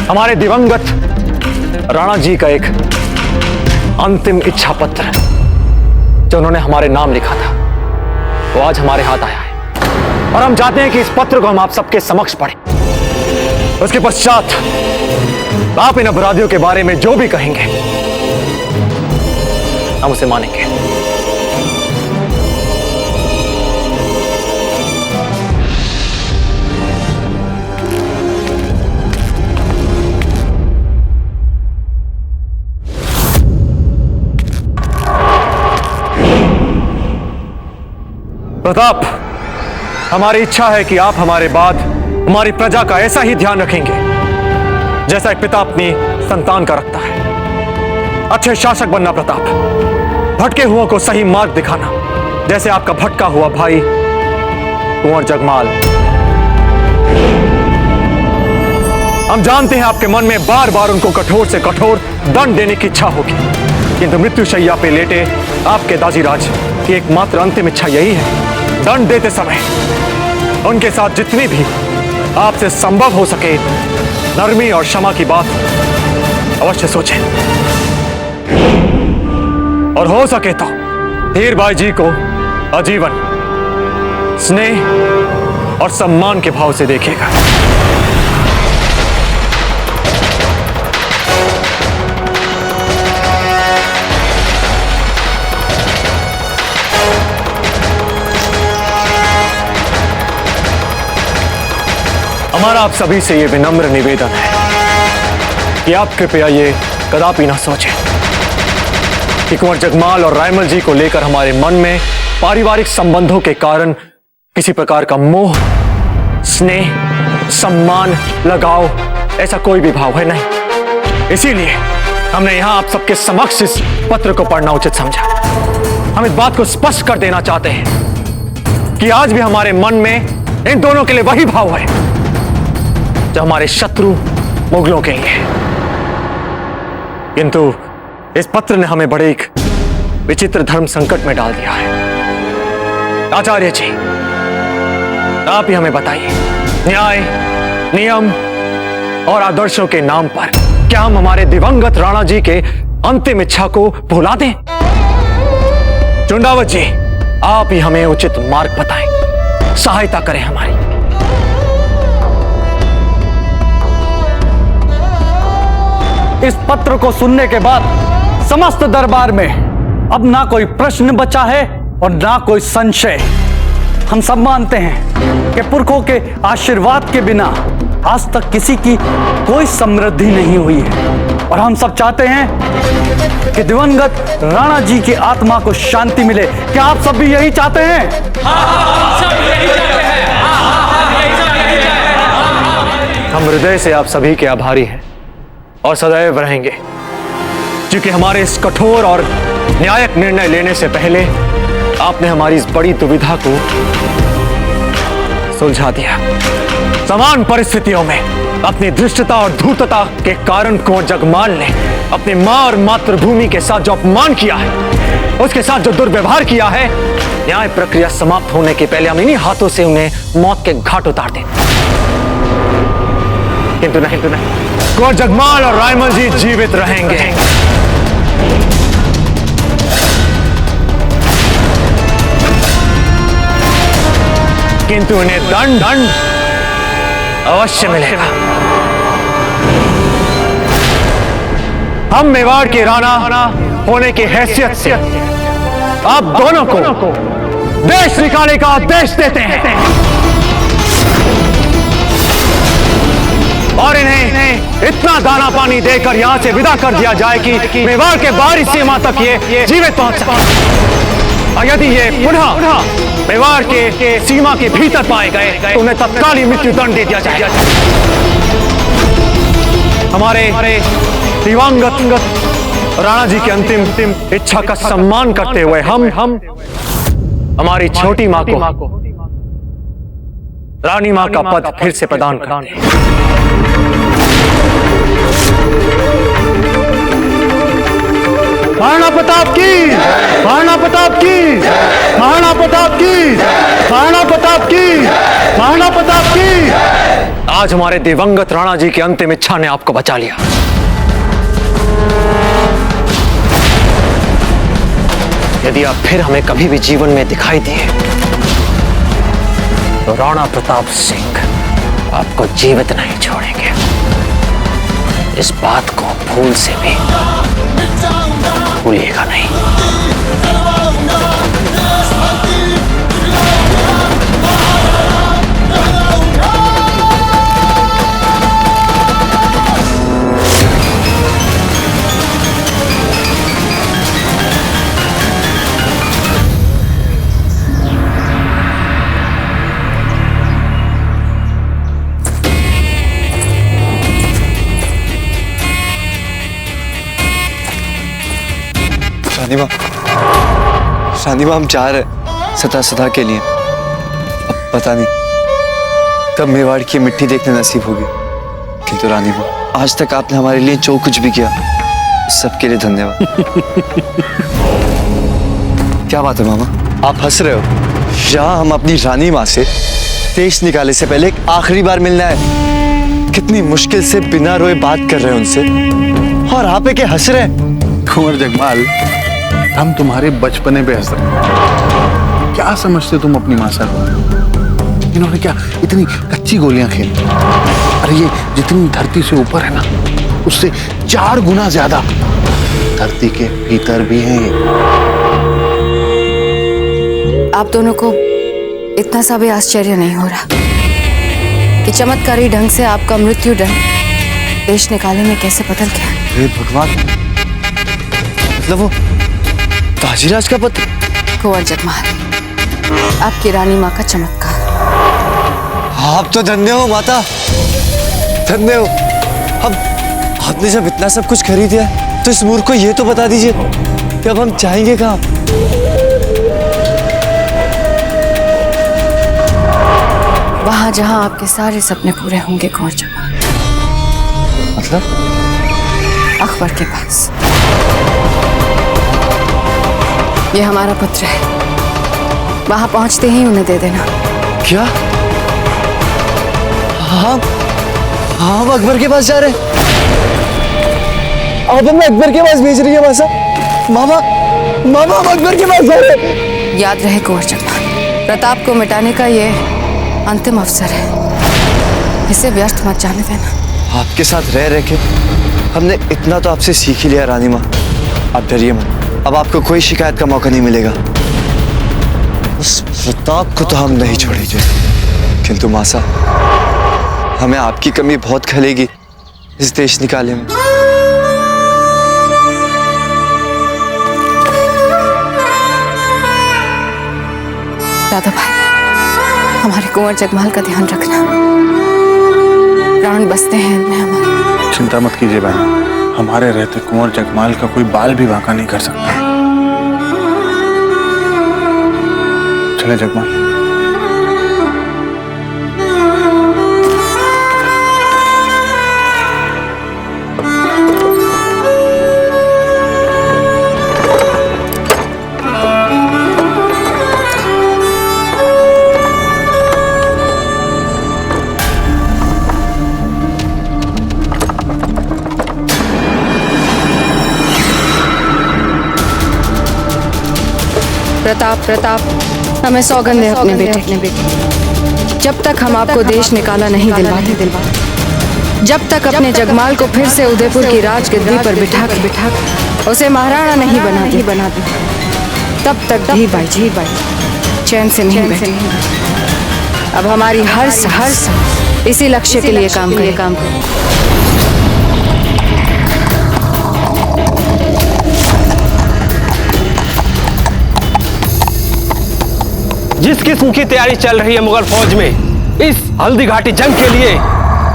S2: हमारे दिवंगत राणा जी का एक अंतिम इच्छा पत्र जो उन्होंने हमारे नाम लिखा था, वो आज हमारे हाथ आया है और हम चाहते हैं कि इस पत्र को हम आप सबके समक्ष पढ़ें। उसके पश्चात आप इन अपराधियों के बारे में जो भी कहेंगे हम उसे मानेंगे। प्रताप, हमारी इच्छा है कि आप हमारे बाद हमारी प्रजा का ऐसा ही ध्यान रखेंगे जैसा एक पिता अपनी संतान का रखता है। अच्छे शासक बनना प्रताप, भटके हुओं को सही मार्ग दिखाना, जैसे आपका भटका हुआ भाई कुंवर जगमाल। हम जानते हैं आपके मन में बार बार उनको कठोर से कठोर दंड देने की इच्छा होगी, किंतु मृत्युशैया पे लेटे आपके दाजीराज की एकमात्र अंतिम इच्छा यही है, दंड देते समय उनके साथ जितनी भी आपसे संभव हो सके नरमी और क्षमा की बात अवश्य सोचें और हो सके तो धीरबाई जी को आजीवन स्नेह और सम्मान के भाव से देखिएगा। हमारा आप सभी से ये विनम्र निवेदन है कि आप कृपया ये कदापि ना सोचें कि कुंवर जगमाल और रायमल जी को लेकर हमारे मन में पारिवारिक संबंधों के कारण किसी प्रकार का मोह, स्नेह, सम्मान, लगाव, ऐसा कोई भी भाव है नहीं। इसीलिए हमने यहाँ आप सबके समक्ष इस पत्र को पढ़ना उचित समझा। हम इस बात को स्पष्ट कर देना चाहते हैं कि आज भी हमारे मन में इन दोनों के लिए वही भाव है जो हमारे शत्रु मुगलों के लिए है। किंतु इस पत्र ने हमें बड़े एक विचित्र धर्म संकट में डाल दिया है। आचार्य जी, आप ही हमें बताइए, न्याय, नियम और आदर्शों के नाम पर क्या हम हमारे दिवंगत राणा जी के अंतिम इच्छा को भुला दें? चुंडावत जी, आप ही हमें उचित मार्ग बताएं, सहायता करें हमारी।
S17: इस पत्र को सुनने के बाद समस्त दरबार में अब ना कोई प्रश्न बचा है और ना कोई संशय। हम सब मानते हैं कि पुरखों के आशीर्वाद के बिना आज तक किसी की कोई समृद्धि नहीं हुई है और हम सब चाहते हैं कि दिवंगत राणा जी की आत्मा को शांति मिले। क्या आप सब भी यही चाहते हैं?
S2: हम हृदय से आप सभी के आभारी हैं और सदैव रहेंगे, क्योंकि हमारे इस कठोर और न्यायिक निर्णय लेने से पहले आपने हमारी इस बड़ी दुविधा को सुलझा दिया। समान परिस्थितियों में अपनी धृष्टता और धूर्तता के कारण कुंवर जगमाल ने अपनी मां और मातृभूमि के साथ जो अपमान किया है, उसके साथ जो दुर्व्यवहार किया है, न्याय प्रक्रिया समाप्त होने के पहले हम इन्हीं हाथों से उन्हें मौत के घाट उतार दें। किंतु नहीं, कुंवर जगमाल और रायमल जी जीवित रहेंगे। किंतु उन्हें दंड अवश्य मिलेगा। हम मेवाड़ के राणा होने की हैसियत से आप दोनों को देश निकालने का आदेश देते हैं और इन्हें इतना दाना पानी देकर यहां से विदा कर दिया जाए कि मेवाड़ के बाहरी सीमा तक ये जीवित पहुंच सके। और यदि ये पुनः मेवाड़ के सीमा के भीतर पाए गए तो उन्हें तत्काल ही मृत्यु दंड दे दिया जाए। हमारे दिवंगत राणा जी की अंतिम इच्छा का सम्मान करते हुए हम हमारी छोटी मां को रानी मां का पद फिर से प्रदान करते हैं। महाराणा प्रताप की, महाराणा प्रताप की, महाराणा प्रताप की, महाराणा प्रताप की, महाराणा प्रताप की। आज हमारे दिवंगत राणा जी की अंतिम इच्छा ने आपको बचा लिया। यदि आप फिर हमें कभी भी जीवन में दिखाई दिए तो राणा प्रताप सिंह आपको जीवित नहीं छोड़ेंगे। इस बात को भूल से भी भूलिएगा नहीं।
S14: रानी मां हम जा रहे सदा सदा के लिए। अब पता नहीं कब मेवाड़ की मिट्टी देखने नसीब होगी, किंतु रानी मां आज तक आपने हमारे लिए जो कुछ भी किया सबके लिए धन्यवाद। क्या बात है मामा, आप हंस रहे हो? यहाँ हम अपनी रानी मां से देश निकाले से पहले एक आखिरी बार मिलना है। कितनी मुश्किल से बिना रोए बात कर रहे हैं उनसे और आप के हंस रहे हैं।
S11: कुंवर जगमाल, हम तुम्हारे बचपने पे हंस रहे। क्या समझते तुम अपनी मां से? इन्होंने क्या इतनी कच्ची गोलियां खेली? अरे ये जितनी धरती से ऊपर है ना, उससे 4 गुना ज्यादा धरती के भीतर भी है।
S6: आप दोनों को इतना सा भी आश्चर्य नहीं हो रहा कि चमत्कारी ढंग से आपका मृत्यु दंड देश निकाले में कैसे बदल गया?
S14: हे भगवान, मतलब वो ताजीराज का पत्र?
S6: कुंवर जगमाल, आपकी रानी माँ का चमत्कार।
S14: आप तो धन्य हो माता, धन्य हो। अब आपने जब इतना सब कुछ खरीद दिया तो इस मूर्ख को ये तो बता दीजिए कि अब हम चाहेंगे कहाँ।
S6: वहां जहां आपके सारे सपने पूरे होंगे कुंवर जमाल।
S14: मतलब?
S6: अकबर के पास। ये हमारा पुत्र है, वहां पहुंचते ही उन्हें दे देना।
S14: क्या? हाँ, हम अकबर के पास जा रहे हैं। आप हमें अकबर के पास भेज रही है मासा? मामा, मामा हम अकबर के पास जा रहे हैं।
S6: याद रहे कुंवर जमाल, प्रताप को मिटाने का ये अंतिम अवसर है, इसे व्यर्थ मत जाने देना।
S14: आपके साथ रह रह के हमने इतना तो आपसे सीख ही लिया रानी माँ। आप डरिए मत, अब आपको कोई शिकायत का मौका नहीं मिलेगा। उस प्रताप को तो हम नहीं छोड़ेंगे, किंतु मासा हमें आपकी कमी बहुत खलेगी इस देश निकाले में।
S6: दादा भाई, हमारे कुंवर जगमाल का ध्यान रखना, प्राण बसते हैं इनमें हमारे।
S11: चिंता मत कीजिए बहन, हमारे रहते कुंवर जगमाल का कोई बाल भी बांका नहीं कर सकता। चले जगमाल।
S6: प्रताप हमें सौगंध है अपने बेटे। जब तक हम आपको देश निकाला नहीं दिलवाते, जब तक अपने जगमाल को फिर से उदयपुर की राजगद्दी पर बिठा कर उसे महाराणा नहीं बनाते, तब तक धी बाई चैन से नहीं बैठे। अब हमारी हर इसी लक्ष्य के लिए काम करें।
S18: जिस किस्म की तैयारी चल रही है मुगल फौज में इस हल्दी घाटी जंग के लिए,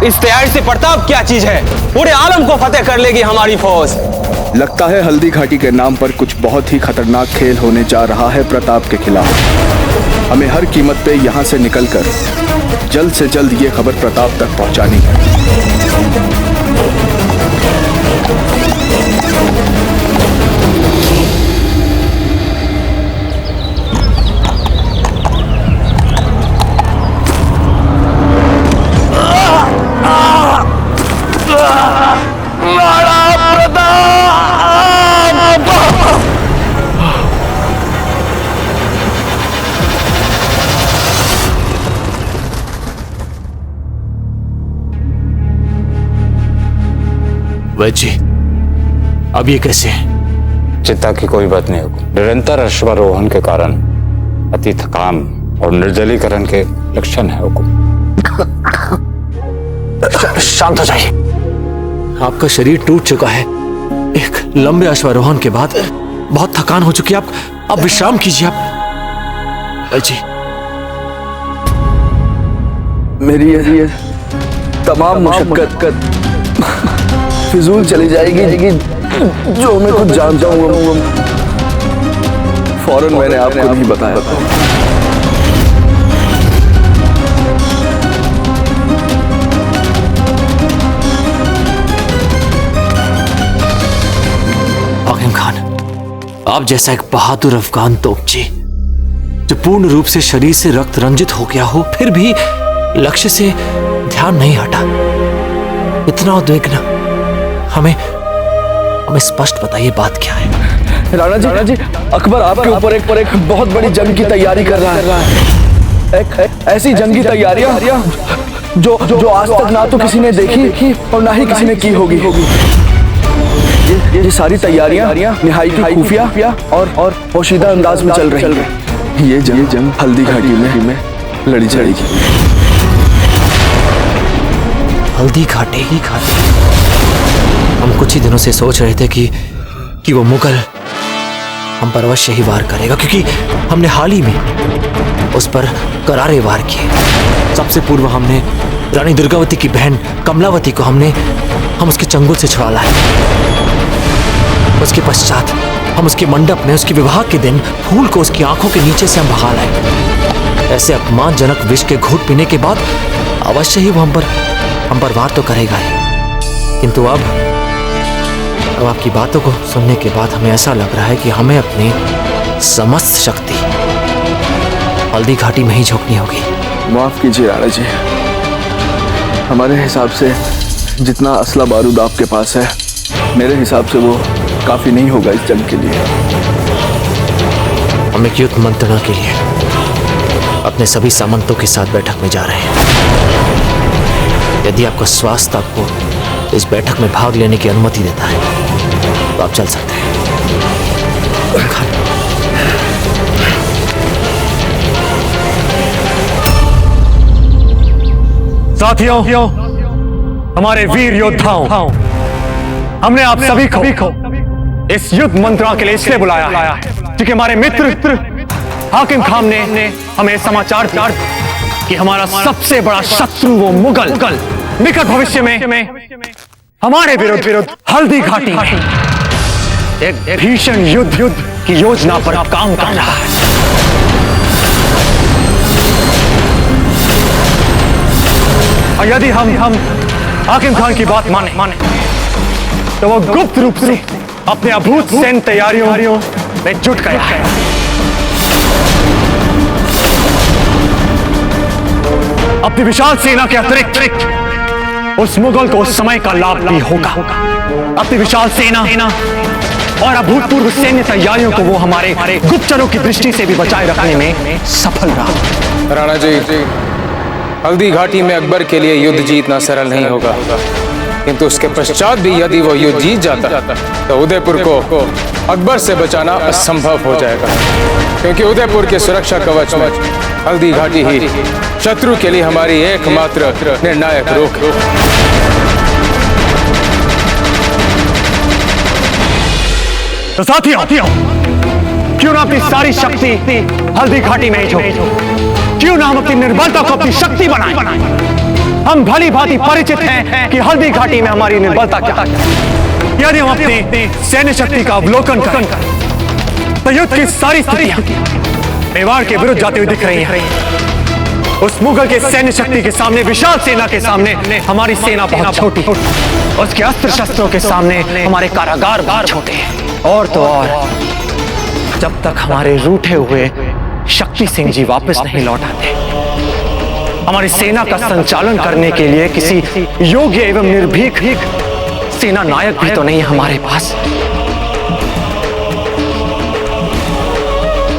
S18: इस तैयारी से प्रताप क्या चीज है? पूरे आलम को फतेह कर लेगी हमारी फौज।
S12: लगता है हल्दी घाटी के नाम पर कुछ बहुत ही खतरनाक खेल होने जा रहा है प्रताप के खिलाफ। हमें हर कीमत पे यहाँ से निकलकर जल्द से जल्द ये खबर प्रताप तक पहुँचानी है।
S13: वैद जी, अब ये कैसे है?
S10: चिंता की कोई बात नहीं होगी। निरंतर अश्वारोहण के कारण अति थकान और निर्जलीकरण के लक्षण है हुकुम।
S13: शांत हो जाइए। आपका शरीर टूट चुका है, एक लंबे अश्वारोहण के बाद बहुत थकान हो चुकी है। आप विश्राम कीजिए। आप वैद जी,
S12: मेरी ये तमाम मुशक्कत फिजूल चली जाएगी, जो मैं खुद जानता हूँ। फौरन मैंने आपको नहीं बताया।
S13: हाकिम खान, आप जैसा एक बहादुर अफगान तोपची जो पूर्ण रूप से शरीर से रक्त रंजित हो गया हो, फिर भी लक्ष्य से ध्यान नहीं हटा, इतना उद्विग्न, हमें स्पष्ट बताइए बात क्या है?
S12: राणा जी, अकबर आपके ऊपर एक बहुत बड़ी जंग की तैयारी कर रहा है। एक ऐसी जंगी तैयारियां जो आज तक ना तो किसी ने देखी और ना ही किसी ने की होगी। ये सारी तैयारियां निहायत खुफिया और पोशीदा अंदाज में चल रही हैं। ये जंग हल्दी घाटी में लड़ी जाएगी।
S13: हल्दी घाटी ही हम कुछ ही दिनों से सोच रहे थे कि वो मुगल हम पर अवश्य ही वार करेगा, क्योंकि हमने हाल ही में उस पर करारे वार किए। सबसे पूर्व हमने रानी दुर्गावती की बहन कमलावती को हम उसके चंगुल से छुड़ा लाए। उसके पश्चात हम उसके मंडप में उसके विवाह के दिन फूल को उसकी आंखों के नीचे से हम बहा लाए। ऐसे अपमानजनक विष के घूंट पीने के बाद अवश्य ही वो हम पर वार तो करेगा ही। किंतु अब आपकी बातों को सुनने के बाद हमें ऐसा लग रहा है कि हमें अपनी समस्त शक्ति हल्दी घाटी में ही झोंकनी होगी।
S12: माफ कीजिए राणा जी, हमारे हिसाब से जितना असला बारूद आपके पास है, मेरे हिसाब से वो काफी नहीं होगा इस जंग के लिए।
S13: हम एक युद्ध मंत्रणा के लिए अपने सभी सामंतों के साथ बैठक में जा रहे हैं। यदि आपका स्वास्थ्य आपको इस बैठक में भाग लेने की अनुमति देता है तो आप चल सकते हैं।
S2: साथियों, हमारे वीर योद्धाओं, हमने आप सभी को इस युद्ध मंत्रणा के लिए इसलिए बुलाया है क्योंकि हमारे मित्र हाकिम खान ने हमें समाचार दिया कि हमारा सबसे बड़ा शत्रु वो मुगल निकट भविष्य में हमारे विरुद्ध हल्दी घाटी में एक भीषण युद्ध की योजना पर काम कर रहा है। और यदि हम हाकिम खान की बात माने तो वो गुप्त रूप से अपने अभूत सैन्य तैयारियों में जुट गया है। अपनी विशाल सेना के अतिरिक्त उस मुगल को उस समय का लाभ भी होगा। अपनी विशाल सेना और अभूतपूर्व सैन्य तैयारियों को वो हमारे गुप्तचरों की दृष्टि से भी बचाए रखने में सफल रहा।
S5: राणा जी, हल्दी घाटी में अकबर के लिए युद्ध जीतना सरल नहीं होगा, किंतु उसके पश्चात भी यदि वो युद्ध जीत जाता तो उदयपुर को अकबर से बचाना असंभव हो जाएगा, क्योंकि उदयपुर के सुरक्षा कवच में हल्दी घाटी ही शत्रु के लिए हमारी एकमात्र निर्णायक रोक है।
S2: तो साथियों, क्यों ना अपनी सारी शक्ति हल्दी घाटी में ही झोंके? क्यों ना हम अपनी निर्बलता को अपनी शक्ति बनाएं? हम भली भांति परिचित हैं कि हल्दी घाटी में हमारी निर्बलता क्या है। यदि हम अपनी सैन्य शक्ति का अवलोकन करें तो युद्ध की सारी स्थितियां मेवाड़ के विरुद्ध जाती हुई दिख रही हैं। उस मुगल के सैन्य शक्ति के सामने, विशाल सेना के सामने हमारी सेना बहुत छोटी, उसके अस्त्र शस्त्रों के सामने हमारे कारागार बहुत छोटे हैं। और तो और, जब तक हमारे रूठे हुए शक्ति सिंह जी वापस नहीं लौट आते, हमारी सेना का संचालन करने के लिए किसी योग्य एवं निर्भीक सेना नायक भी तो नहीं है हमारे पास।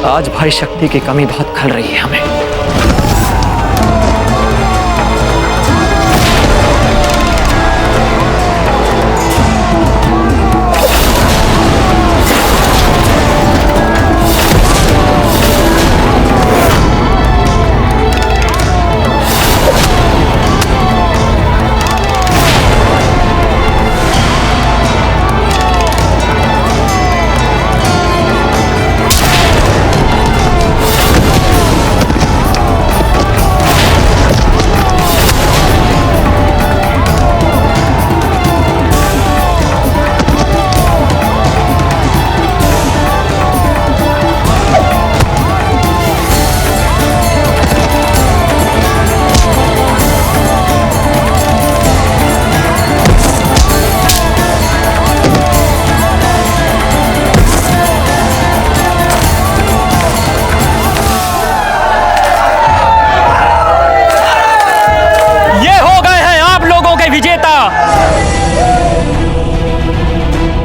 S2: आज भाई शक्ति की कमी बहुत खल रही है हमें।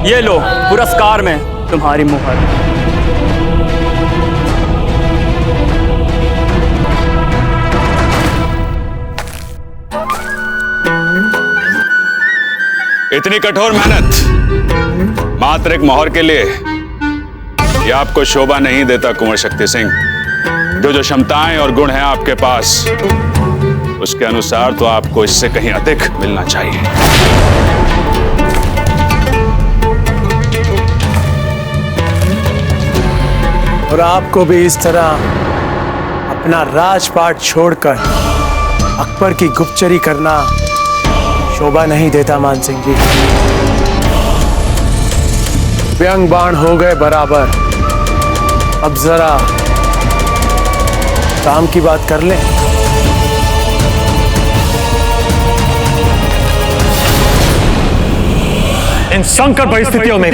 S19: ये लो पुरस्कार में तुम्हारी मुहर।
S10: इतनी कठोर मेहनत मात्र एक मोहर के लिए, ये आपको शोभा नहीं देता कुंवर शक्ति सिंह। जो क्षमताएं और गुण हैं आपके पास, उसके अनुसार तो आपको इससे कहीं अधिक मिलना चाहिए।
S20: और आपको भी इस तरह अपना राजपाट छोड़कर अकबर की गुप्तचरी करना शोभा नहीं देता मान सिंह जी। व्यंग बाण हो गए बराबर। अब जरा काम की बात कर लें।
S2: इन संकट परिस्थितियों में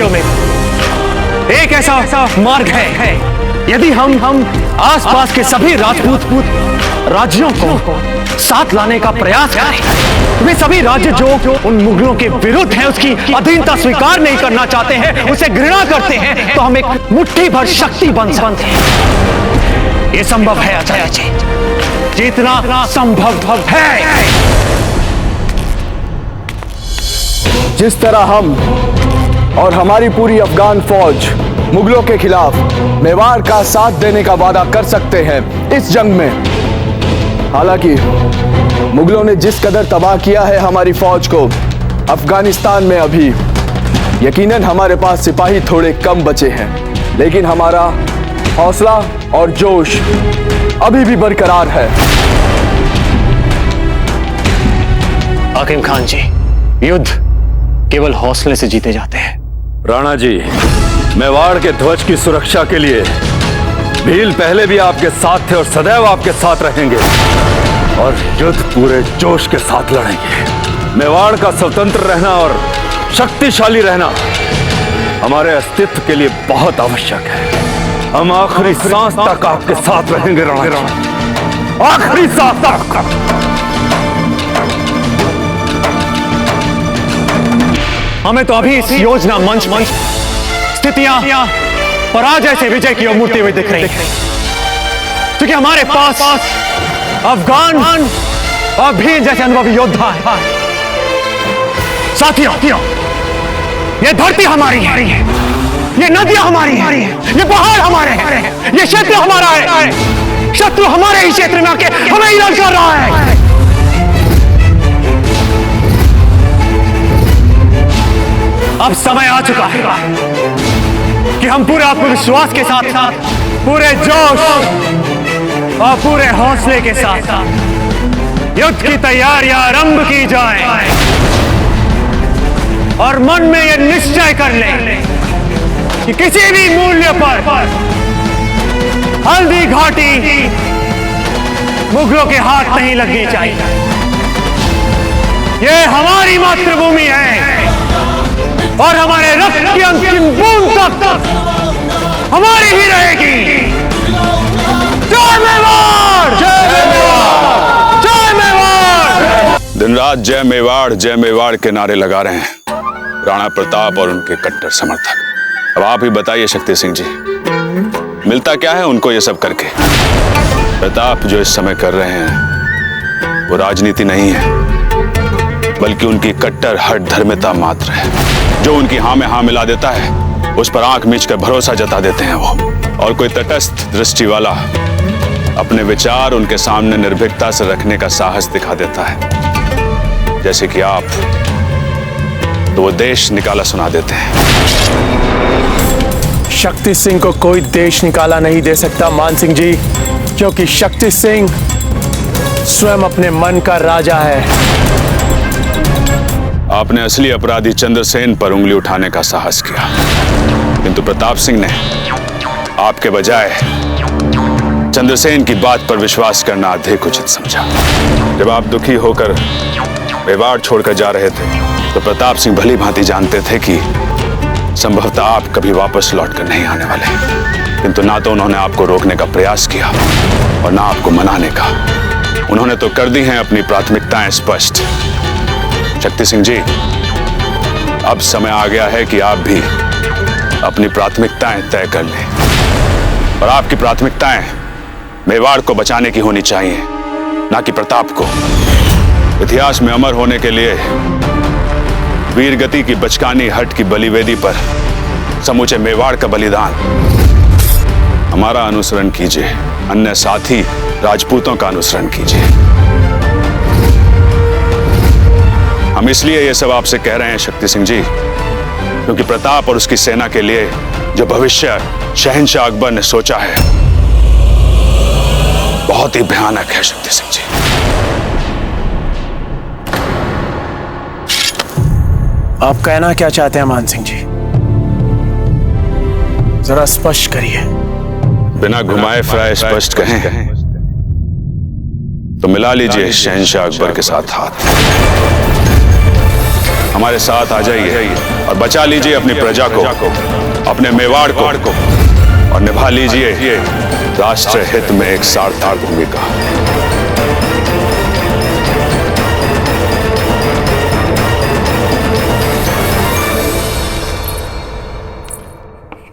S2: एक ऐसा मार्ग है, यदि हम आसपास के सभी राजपूत राज्यों को साथ लाने का प्रयास करें। वे सभी राज्य जो उन मुगलों के विरुद्ध हैं, उसकी अधीनता स्वीकार नहीं करना चाहते हैं, उसे घृणा करते हैं, तो हम एक मुट्ठी भर शक्ति बन सकते हैं। ये संभव है अजय जी, जितना संभव है।
S12: जिस तरह हम और हमारी पूरी अफगान फौज मुगलों के खिलाफ मेवाड़ का साथ देने का वादा कर सकते हैं इस जंग में, हालांकि मुगलों ने जिस कदर तबाह किया है हमारी फौज को अफगानिस्तान में, अभी यकीनन हमारे पास सिपाही थोड़े कम बचे हैं, लेकिन हमारा हौसला और जोश अभी भी बरकरार है।
S13: हाकिम खान जी, युद्ध केवल हौसले से जीते जाते हैं।
S21: राणा जी, मेवाड़ के ध्वज की सुरक्षा के लिए भील पहले भी आपके साथ थे और सदैव आपके साथ रहेंगे, और युद्ध पूरे जोश के साथ लड़ेंगे। मेवाड़ का स्वतंत्र रहना और शक्तिशाली रहना हमारे अस्तित्व के लिए बहुत आवश्यक है। हम आखिरी सांस तक आपके साथ रहेंगे राणा जी, आखिरी सांस तक।
S2: हमें तो अभी इस योजना मंच स्थितियां पराजय से विजय की ओर मुड़ती हुई दिख रही है, क्योंकि हमारे पास अफगान और भील जैसे अनुभवी योद्धा है। साथियों, ये धरती हमारी है, ये नदियां हमारी हैं, ये पहाड़ हमारे हैं, ये क्षेत्र हमारा है। शत्रु हमारे ही क्षेत्र में आके हमें ही लड़ कर रहा है। अब समय आ चुका है कि हम पूरे आत्मविश्वास के साथ पूरे जोश और पूरे हौसले के साथ युद्ध की तैयारियां आरंभ की जाए, और मन में यह निश्चय कर लें कि किसी भी मूल्य पर हल्दी घाटी मुगलों के हाथ नहीं लगनी चाहिए। यह हमारी मातृभूमि है, और हमारे रक्त की अंतिम बूंद तक हमारी ही रहेगी। जय मेवाड़! जय मेवाड़! जय मेवाड़!
S10: दिन रात जय मेवाड़ के नारे लगा रहे हैं राणा प्रताप और उनके कट्टर समर्थक। अब आप ही बताइए शक्ति सिंह जी, मिलता क्या है उनको ये सब करके? प्रताप जो इस समय कर रहे हैं वो राजनीति नहीं है, बल्कि उनकी कट्टर हठ धर्मिता मात्र है। जो उनकी हाँ में हाँ मिला देता है, उस पर आंख मीच कर भरोसा जता देते हैं वो। और कोई तटस्थ दृष्टि वाला अपने विचार उनके सामने निर्भीकता से रखने का साहस दिखा देता है, जैसे कि आप, तो वो देश निकाला सुना देते हैं।
S20: शक्ति सिंह को कोई देश निकाला नहीं दे सकता मान सिंह जी, क्योंकि शक्ति सिंह स्वयं अपने मन का राजा है।
S10: आपने असली अपराधी चंद्रसेन पर उंगली उठाने का साहस किया, किंतु प्रताप सिंह ने आपके बजाय चंद्रसेन की बात पर विश्वास करना अधिक उचित समझा। जब आप दुखी होकर मेवाड़ छोड़कर जा रहे थे, तो प्रताप सिंह भली भांति जानते थे कि संभवतः आप कभी वापस लौटकर नहीं आने वाले, किंतु ना तो उन्होंने आपको रोकने का प्रयास किया और ना आपको मनाने का। उन्होंने तो कर दी हैं अपनी प्राथमिकताएं स्पष्ट। शक्ति सिंह जी, अब समय आ गया है कि आप भी अपनी प्राथमिकताएं तय कर लें, और आपकी प्राथमिकताएं मेवाड़ को बचाने की होनी चाहिए, ना कि प्रताप को। इतिहास में अमर होने के लिए वीरगति की बचकानी हट की बलिवेदी पर समूचे मेवाड़ का बलिदान। हमारा अनुसरण कीजिए, अन्य साथी राजपूतों का अनुसरण कीजिए। हम इसलिए ये सब आपसे कह रहे हैं शक्ति सिंह जी, क्योंकि प्रताप और उसकी सेना के लिए जो भविष्य शहंशाह अकबर ने सोचा है, बहुत ही भयानक है शक्ति सिंह जी।
S20: आप कहना क्या चाहते हैं मान सिंह जी? जरा स्पष्ट करिए।
S10: बिना घुमाए फिराए स्पष्ट कहें तो मिला लीजिए शहंशाह अकबर के साथ हाथ। हमारे साथ आ जाइए और बचा लीजिए अपनी प्रजा को, अपने मेवाड़ को, और निभा लीजिए राष्ट्र हित में एक सार्थक भूमिका।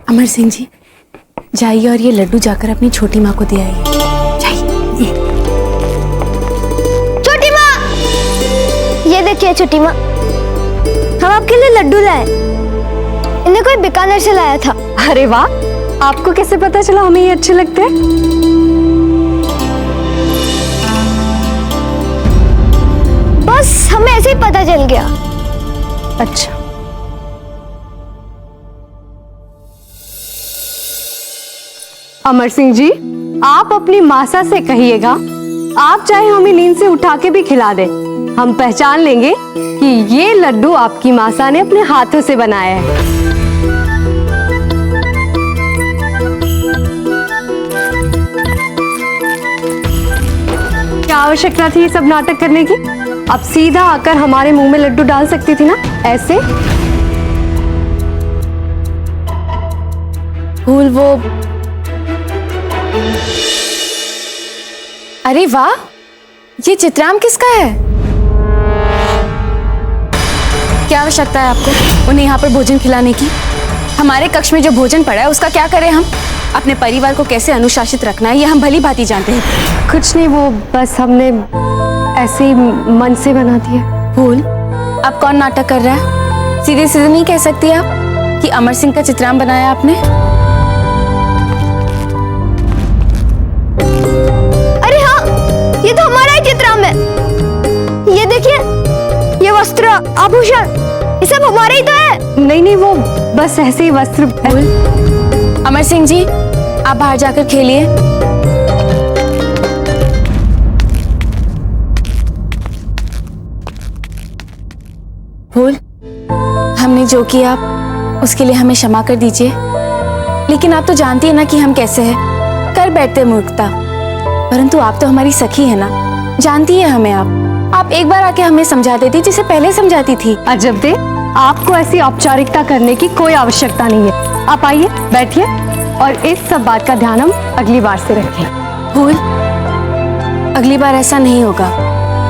S9: अमर सिंह जी, जाइए और ये लड्डू जाकर अपनी छोटी माँ को दे आइए। जाइए।
S8: छोटी माँ, ये देखिए छोटी माँ, हम आपके लिए लड्डू लाए। इन्हें कोई बीकानेर से लाया था।
S16: अरे वाह, आपको कैसे पता चला हमें ये अच्छे लगते हैं?
S8: बस हमें ऐसे ही पता चल गया।
S16: अच्छा, अमर सिंह जी, आप अपनी मासा से कहिएगा, आप चाहे हमें नींद से उठा के भी खिला दें, हम पहचान लेंगे कि ये लड्डू आपकी मासा ने अपने हाथों से बनाया है। क्या आवश्यकता थी ये सब नाटक करने की? अब सीधा आकर हमारे मुंह में लड्डू डाल सकती थी ना, ऐसे।
S9: फूल वो, अरे वाह, ये चित्राम किसका है? क्या आवश्यकता है आपको उन्हें यहाँ पर भोजन खिलाने की? हमारे कक्ष में जो भोजन पड़ा है उसका क्या करें हम? अपने परिवार को कैसे अनुशासित रखना है ये हम भली भांति जानते हैं।
S16: कुछ नहीं, वो बस हमने ऐसे ही मन से बना दिया।
S9: फूल, अब कौन नाटक कर रहा है? सीधे सीधे नहीं कह सकती आप कि अमर सिंह का चित्राम बनाया आपने?
S8: अरे हाँ, ये तो हमारा ही चित्राम है। ये देखिए, ये वस्त्र आभूषण ये सब हमारे ही तो है।
S16: नहीं नहीं, वो बस ऐसे ही वस्त्र।
S9: अमर सिंह जी, आप बाहर जाकर खेलिए। फूल, हमने जो किया उसके लिए हमें क्षमा कर दीजिए, लेकिन आप तो जानती है ना कि हम कैसे हैं, कर बैठते मूर्खता। परंतु आप तो हमारी सखी है ना, जानती है हमें आप एक बार आके हमें समझा देती जिसे पहले समझाती थी।
S16: अजब दे, आपको ऐसी औपचारिकता करने की कोई आवश्यकता नहीं है। आप आइए, बैठिए, और इस सब बात का ध्यान हम अगली बार से रखें।
S9: फूल, अगली बार ऐसा नहीं होगा,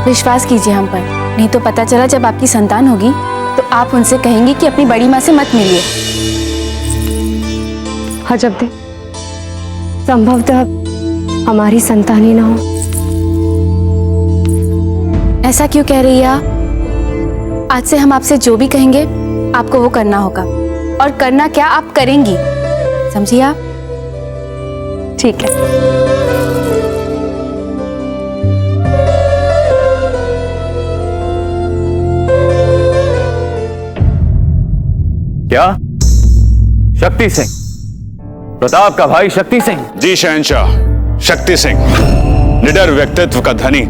S9: विश्वास कीजिए हम पर। नहीं तो पता चला जब आपकी संतान होगी तो आप उनसे कहेंगी कि अपनी बड़ी माँ से मत मिलिए।
S16: अजब दे, संभवतः हमारी संतान ही ना हो।
S9: ऐसा क्यों कह रही है आप? आज से हम आपसे जो भी कहेंगे आपको वो करना होगा, और करना क्या आप करेंगी, समझिए आप?
S16: ठीक है।
S21: क्या? शक्ति सिंह, प्रताप का भाई शक्ति सिंह?
S10: जी शहंशाह, शक्ति सिंह, निडर व्यक्तित्व का धनी,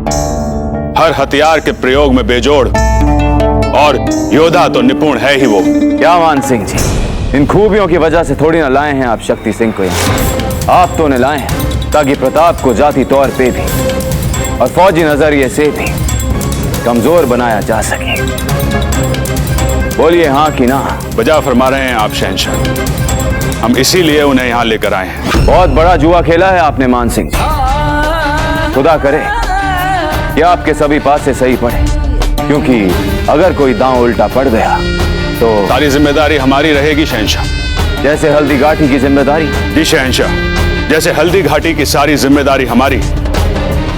S10: हर हथियार के प्रयोग में बेजोड़, और योद्धा तो निपुण है ही वो।
S21: क्या मान सिंह जी, इन खूबियों की वजह से थोड़ी ना लाए हैं आप शक्ति सिंह को यहाँ। आप तो उन्हें लाए हैं ताकि प्रताप को जाति तौर पे भी और फौजी नजरिए से भी कमजोर बनाया जा सके। बोलिए हाँ कि ना?
S10: बजा फरमा रहे हैं आप शहंशाह, हम इसीलिए उन्हें यहाँ लेकर आए हैं।
S21: बहुत बड़ा जुआ खेला है आपने मान सिंह जी। खुदा करे कि आपके सभी पासे सही पड़े, क्योंकि अगर कोई दांव उल्टा पड़ गया तो
S10: सारी जिम्मेदारी हमारी रहेगी शहंशाह।
S21: जैसे हल्दी घाटी की जिम्मेदारी?
S10: जी शहंशाह, जैसे हल्दी घाटी की सारी जिम्मेदारी हमारी,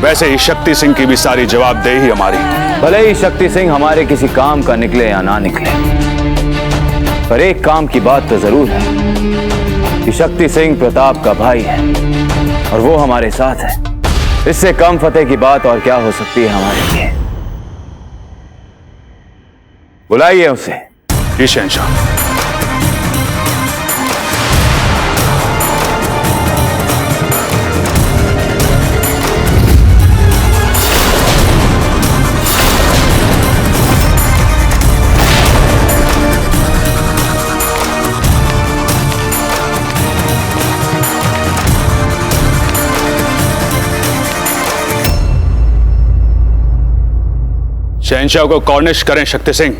S10: वैसे ही शक्ति सिंह की भी सारी जवाबदेही हमारी।
S21: भले ही शक्ति सिंह हमारे किसी काम का निकले या ना निकले, पर एक काम की बात तो जरूर है कि शक्ति सिंह प्रताप का भाई है और वो हमारे साथ है। इससे कम फतेह की बात और क्या हो सकती है हमारे लिए? बुलाइए उसे।
S10: जी शहंशाह। शहंशाह को कॉर्निश करें शक्ति सिंह।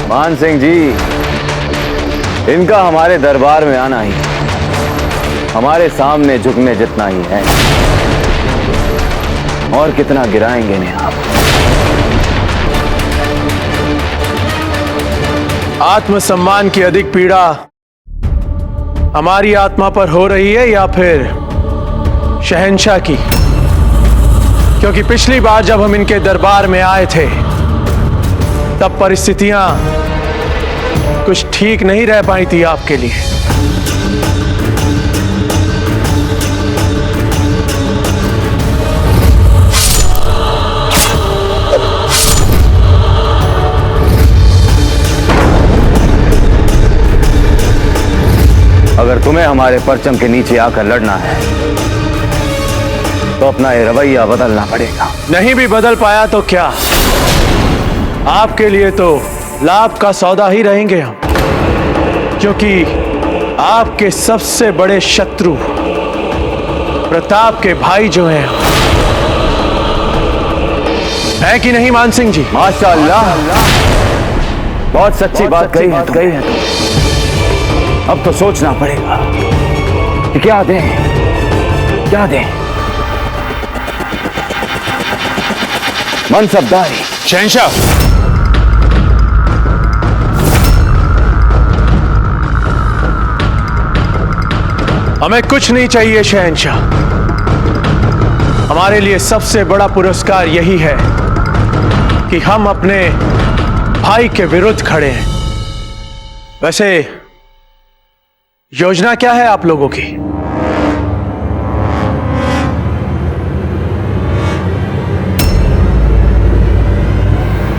S3: मान सिंह जी, इनका हमारे दरबार में आना ही हमारे सामने झुकने जितना ही है। और कितना गिराएंगे इन्हें आप?
S20: आत्मसम्मान की अधिक पीड़ा हमारी आत्मा पर हो रही है या फिर शहंशाह की? क्योंकि पिछली बार जब हम इनके दरबार में आए थे तब परिस्थितियां कुछ ठीक नहीं रह पाई थी आपके लिए।
S3: अगर तुम्हें हमारे परचम के नीचे आकर लड़ना है तो अपना ये रवैया बदलना पड़ेगा।
S20: नहीं भी बदल पाया तो क्या, आपके लिए तो लाभ का सौदा ही रहेंगे हम, क्योंकि आपके सबसे बड़े शत्रु प्रताप के भाई जो हैं, है कि नहीं मान सिंह जी?
S3: माशाअल्लाह, बहुत सच्ची बात कही है तुमने। अब तो सोचना पड़ेगा कि क्या दें, क्या दें। मनसबदारी।
S10: शहंशाह,
S20: हमें कुछ नहीं चाहिए शहंशाह। हमारे लिए सबसे बड़ा पुरस्कार यही है कि हम अपने भाई के विरुद्ध खड़े हैं। वैसे योजना क्या है आप लोगों की?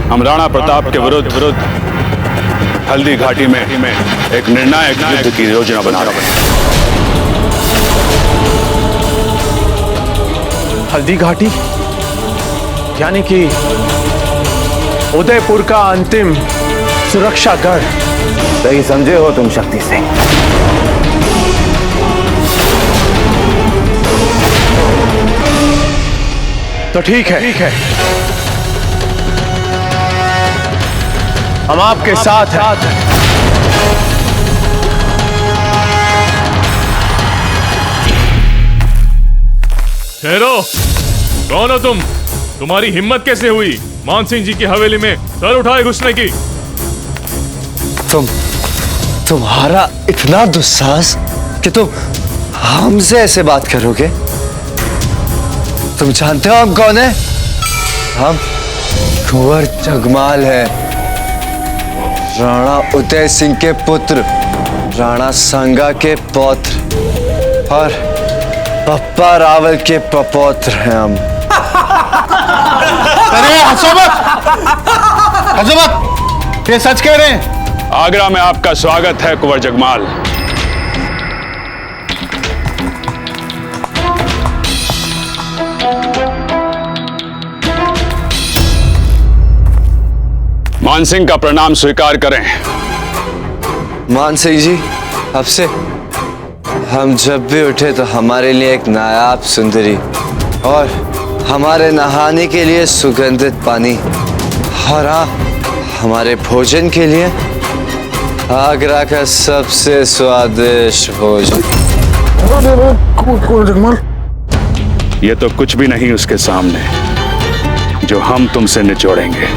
S10: हम राणा प्रताप के विरुद्ध हल्दी घाटी में एक निर्णायक युद्ध की योजना बना रहे हैं।
S20: हल्दी घाटी यानी कि उदयपुर का अंतिम सुरक्षा गढ़।
S3: सही समझे हो तुम शक्ति सिंह।
S20: तो ठीक है, हम आपके साथ हैं।
S7: ठहरो, कौन हो तुम? तुम्हारी हिम्मत कैसे हुई मान सिंह जी की हवेली में सर उठाए घुसने की?
S14: तुम्हारा इतना दुस्साहस कि तुम हमसे ऐसे बात करोगे? तुम जानते हो हम कौन है? हम कुंवर जगमाल है, राणा उदय सिंह के पुत्र, राणा संगा के पौत्र और पप्पा रावल के पपौत्र हैं हम।
S11: अरे हंसो मत, ये सच कह रहे हैं।
S10: आगरा में आपका स्वागत है कुंवर जगमाल। मान सिंह का प्रणाम स्वीकार करें।
S14: मान सिंह जी, अब से हम जब भी उठे तो हमारे लिए एक नायाब सुंदरी और हमारे नहाने के लिए सुगंधित पानी और हाँ, हमारे भोजन के लिए आगरा का सबसे स्वादिष्ट भोजन।
S10: ये तो कुछ भी नहीं उसके सामने जो हम तुमसे निचोड़ेंगे,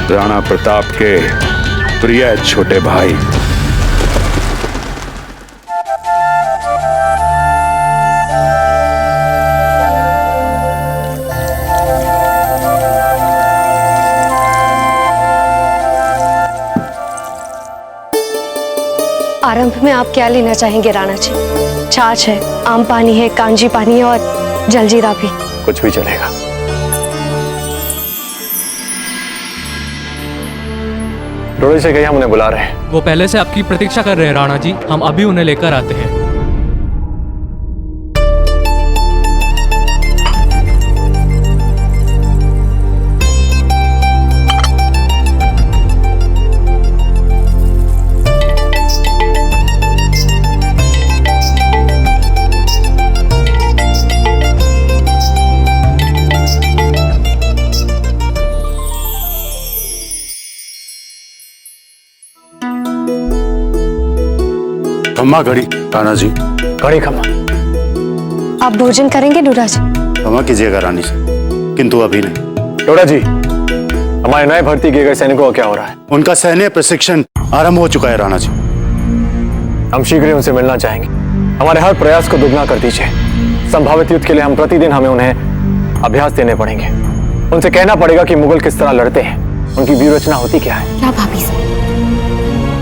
S10: राणा प्रताप के प्रिय छोटे भाई।
S16: आरंभ में आप क्या लेना चाहेंगे राणा जी? छाछ है, आम पानी है, कांजी पानी है और जलजीरा भी।
S10: कुछ भी चलेगा।
S2: थोड़ी से कहीं हम उन्हें बुला रहे हैं।
S22: वो पहले से आपकी प्रतीक्षा कर रहे हैं राणा जी, हम अभी उन्हें लेकर आते हैं।
S21: खम्मा घड़ी राणा जी।
S2: घड़ी खम्मा।
S16: आप भोजन करेंगे डोरा जी?
S21: क्षमा कीजिएगा रानी जी, किंतु अभी नहीं।
S2: डोरा जी, हमारे नए भर्ती किए गए सैनिकों का क्या हो रहा है?
S21: उनका सैन्य प्रशिक्षण आरंभ हो चुका है राणा जी।
S2: हम शीघ्र ही उनसे मिलना चाहेंगे। हमारे हर प्रयास को दुगना कर दीजिए। संभावित युद्ध के लिए हम प्रतिदिन हमें उन्हें अभ्यास देने पड़ेंगे। उनसे कहना पड़ेगा कि मुगल किस तरह लड़ते हैं, उनकी व्यूह रचना होती क्या है।
S8: क्या भाभी साहब,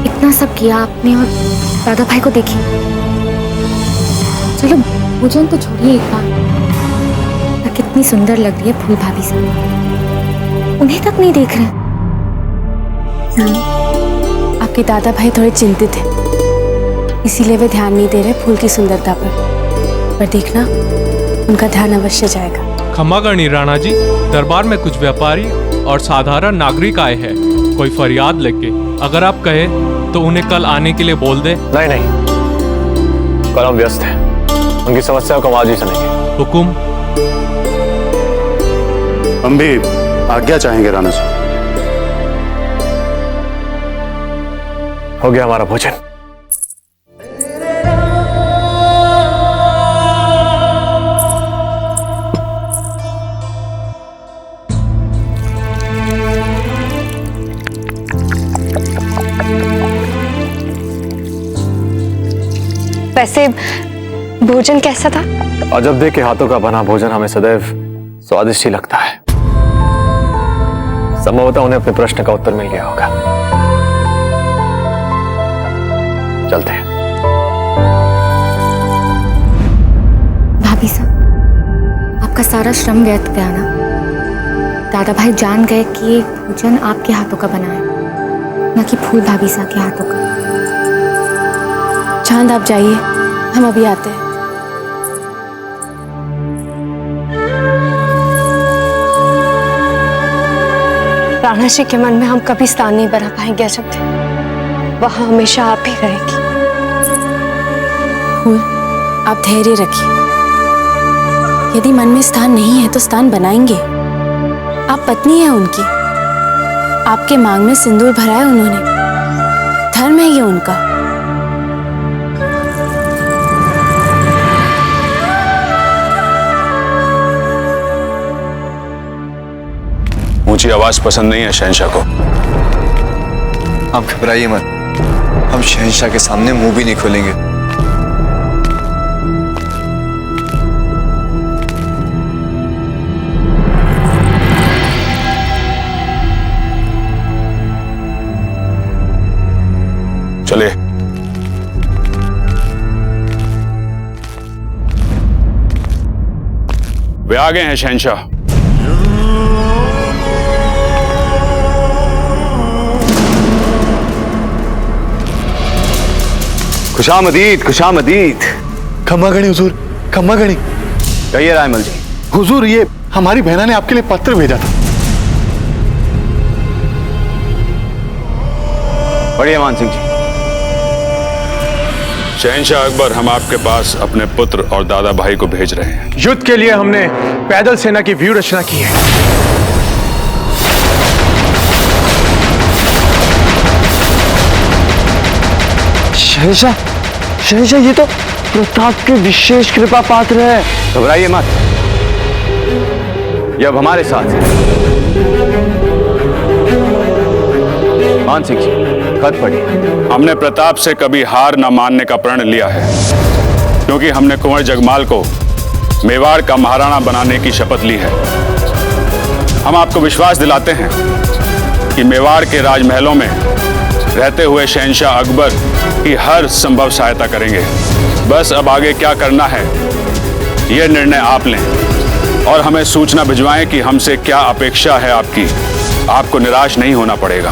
S8: इतना सब किया आपने और दादा भाई को देखिए। चलो भोजन तो छोड़िए एक बार, कितनी सुंदर लग रही है फूल भाभी साहब, उन्हें तक नहीं देख रहे।
S9: आपके दादा भाई थोड़े चिंतित हैं, इसीलिए वे ध्यान नहीं दे रहे फूल की सुंदरता पर देखना उनका ध्यान अवश्य जाएगा।
S22: क्षमा करनी राणा जी, दरबार में कुछ व्यापारी और साधारण नागरिक आए हैं कोई फरियाद लेके। अगर आप कहें तो उन्हें कल आने के लिए बोल दे।
S2: नहीं नहीं, कल हम व्यस्त हैं, उनकी समस्याओं को हम आज ही सुनेंगे।
S22: हुकुम।
S21: हम भी आज्ञा चाहेंगे राणा जी।
S2: हो गया हमारा भोजन।
S16: वैसे भोजन कैसा था?
S2: अजब के हाथों का बना भोजन हमें सदैव स्वादिष्ट ही लगता है। संभवतः उन्हें अपने प्रश्न का उत्तर मिल गया होगा। चलते हैं।
S8: भाभी साहब, आपका सारा श्रम व्यर्थ गया ना। दादा भाई जान गए कि ये भोजन आपके हाथों का बना है, न कि फूल भाभी साहब के हाथों का।
S9: चांद आप जाइए, हम अभी आते हैं।
S16: राणा जी के मन में हम कभी स्थान नहीं बना पाएंगे अजब थे, वहां हमेशा आप ही रहेंगी।
S9: फूल, आप धैर्य रखिए। यदि मन में स्थान नहीं है तो स्थान बनाएंगे। आप पत्नी हैं उनकी, आपके मांग में सिंदूर भरा है उन्होंने, धर्म है ये उनका।
S10: ऊंची आवाज पसंद नहीं है शहंशाह को।
S14: आप घबराइए मत, हम शहंशाह के सामने मुंह भी नहीं खोलेंगे।
S10: चले। वे आ गए हैं शहंशाह।
S3: खुशामदीद, खुशामदीद।
S11: खम्मा गणी हुजूर, खम्मा गणी।
S3: कहिए रायमल जी।
S11: हुजूर, ये हमारी बहना ने आपके लिए पत्र भेजा था।
S3: बढ़िया मान सिंह जी।
S10: शहंशाह अकबर, हम आपके पास अपने पुत्र और दादा भाई को भेज रहे हैं।
S20: युद्ध के लिए हमने पैदल सेना की व्यूह रचना की है।
S3: शहंशाह, शहंशाह, ये तो प्रताप के विशेष कृपा पात्र है। घबराइए मत, ये अब हमारे साथ है। मान सिंह जी, खत पढ़िए।
S10: हमने प्रताप से कभी हार न मानने का प्रण लिया है, क्योंकि हमने कुंवर जगमाल को मेवाड़ का महाराणा बनाने की शपथ ली है। हम आपको विश्वास दिलाते हैं कि मेवाड़ के राजमहलों में रहते हुए शहंशाह अकबर की हर संभव सहायता करेंगे। बस अब आगे क्या करना है यह निर्णय आप लें और हमें सूचना भिजवाएं कि हमसे क्या अपेक्षा है आपकी। आपको निराश नहीं होना पड़ेगा।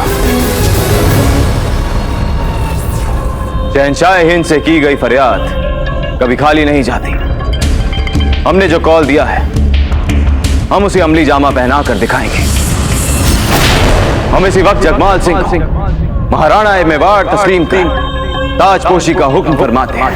S3: शहंशाह हिंद से की गई फरियाद कभी खाली नहीं जाती। हमने जो कॉल दिया है हम उसे अमली जामा पहना कर दिखाएंगे। हम इसी वक्त जगमाल सिंह को महाराणा मेवाड़ तस्लीम कर ताजपोशी का हुक्म फरमाते हैं।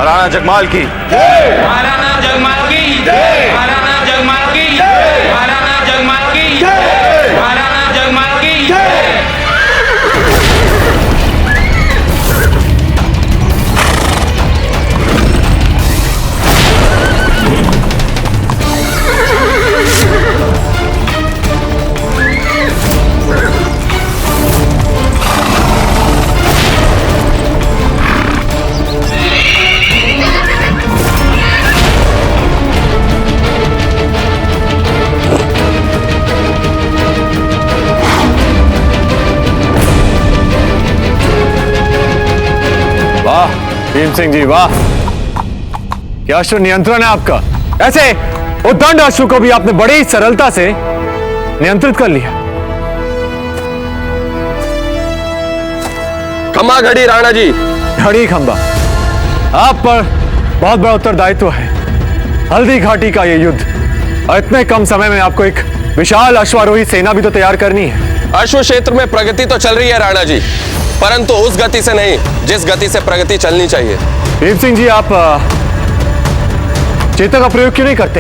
S21: महाराणा जगमाल की
S1: महाराणा जगमाल की महाराणा जगमाल की महाराणा जगमाल की महाराणा जगमाल की
S2: वाह भीम सिंह जी, वाह, क्या अश्व नियंत्रण है आपका। ऐसे उद्दंड अश्व को भी आपने बड़ी सरलता से नियंत्रित कर लिया।
S18: खम्बा घड़ी राणा जी।
S2: घड़ी खंबा, आप पर बहुत बड़ा उत्तरदायित्व है। हल्दी घाटी का ये युद्ध, और इतने कम समय में आपको एक विशाल अश्वारोही सेना भी तो तैयार करनी है।
S18: अश्व क्षेत्र में प्रगति तो चल रही है राणा जी, परंतु उस गति से नहीं जिस गति से प्रगति चलनी चाहिए।
S2: भीम सिंह जी, आप चेतक का प्रयोग क्यों नहीं करते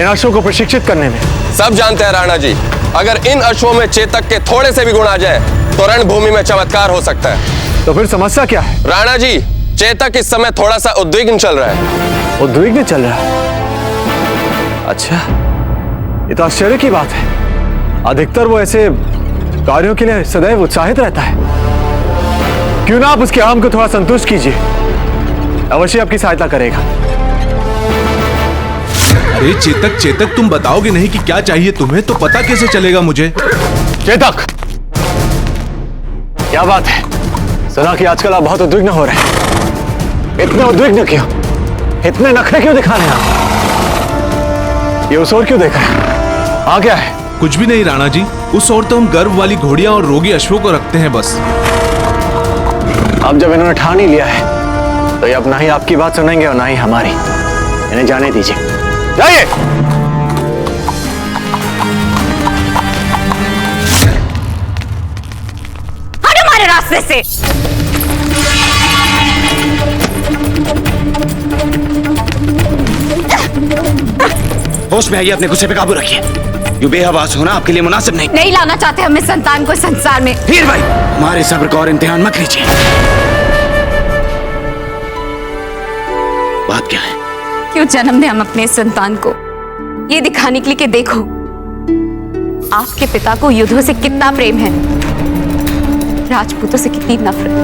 S2: इन अश्वों को प्रशिक्षित करने में?
S18: सब जानते हैं राणा जी, अगर इन अश्वों में चेतक के थोड़े से भी गुण आ जाए तो रणभूमि में चमत्कार हो सकता है।
S2: तो फिर समस्या क्या है?
S18: राणा जी, चेतक इस समय थोड़ा सा उद्विग्न चल रहा है।
S2: उद्विग्न चल रहा है? अच्छा, ये तो आश्चर्य की बात है। अधिकतर वो ऐसे कार्यों के लिए सदैव उत्साहित रहता है। क्यों ना आप उसके अहम को थोड़ा संतुष्ट कीजिए, अवश्य आपकी सहायता करेगा।
S4: अरे चेतक चेतक, तुम बताओगे नहीं कि क्या चाहिए तुम्हें तो पता कैसे चलेगा मुझे?
S2: चेतक, क्या बात है? सुना कि आजकल आप बहुत उद्विग्न हो रहे हैं। इतने उद्विग्न क्यों? इतने नखरे क्यों दिखा रहे हैं आप? ये उस ओर क्यों देख रहे हैं? हाँ, क्या है?
S4: कुछ भी नहीं राणा जी, उस ओर तो हम गर्भ वाली घोड़ियां और रोगी अश्वों को रखते हैं बस।
S2: अब जब इन्होंने ठान ही लिया है तो ये अब ना ही आपकी बात सुनेंगे और ना ही हमारी। इन्हें जाने दीजिए, जाइए।
S23: हट हमारे रास्ते से।
S24: होश में आइए, अपने गुस्से पे काबू रखिए। यूं बेहवास होना आपके लिए मुनासिब नहीं।
S23: नहीं लाना चाहते हम इस संतान को संसार में।
S24: हीर भाई, हमारे सब्र का और इम्तिहान मत लीजिए। बात क्या है?
S23: क्यों जन्म दें हम अपने इस संतान को, ये दिखाने के लिए कि देखो आपके पिता को युद्धों से कितना प्रेम है, राजपूतों से कितनी नफरत।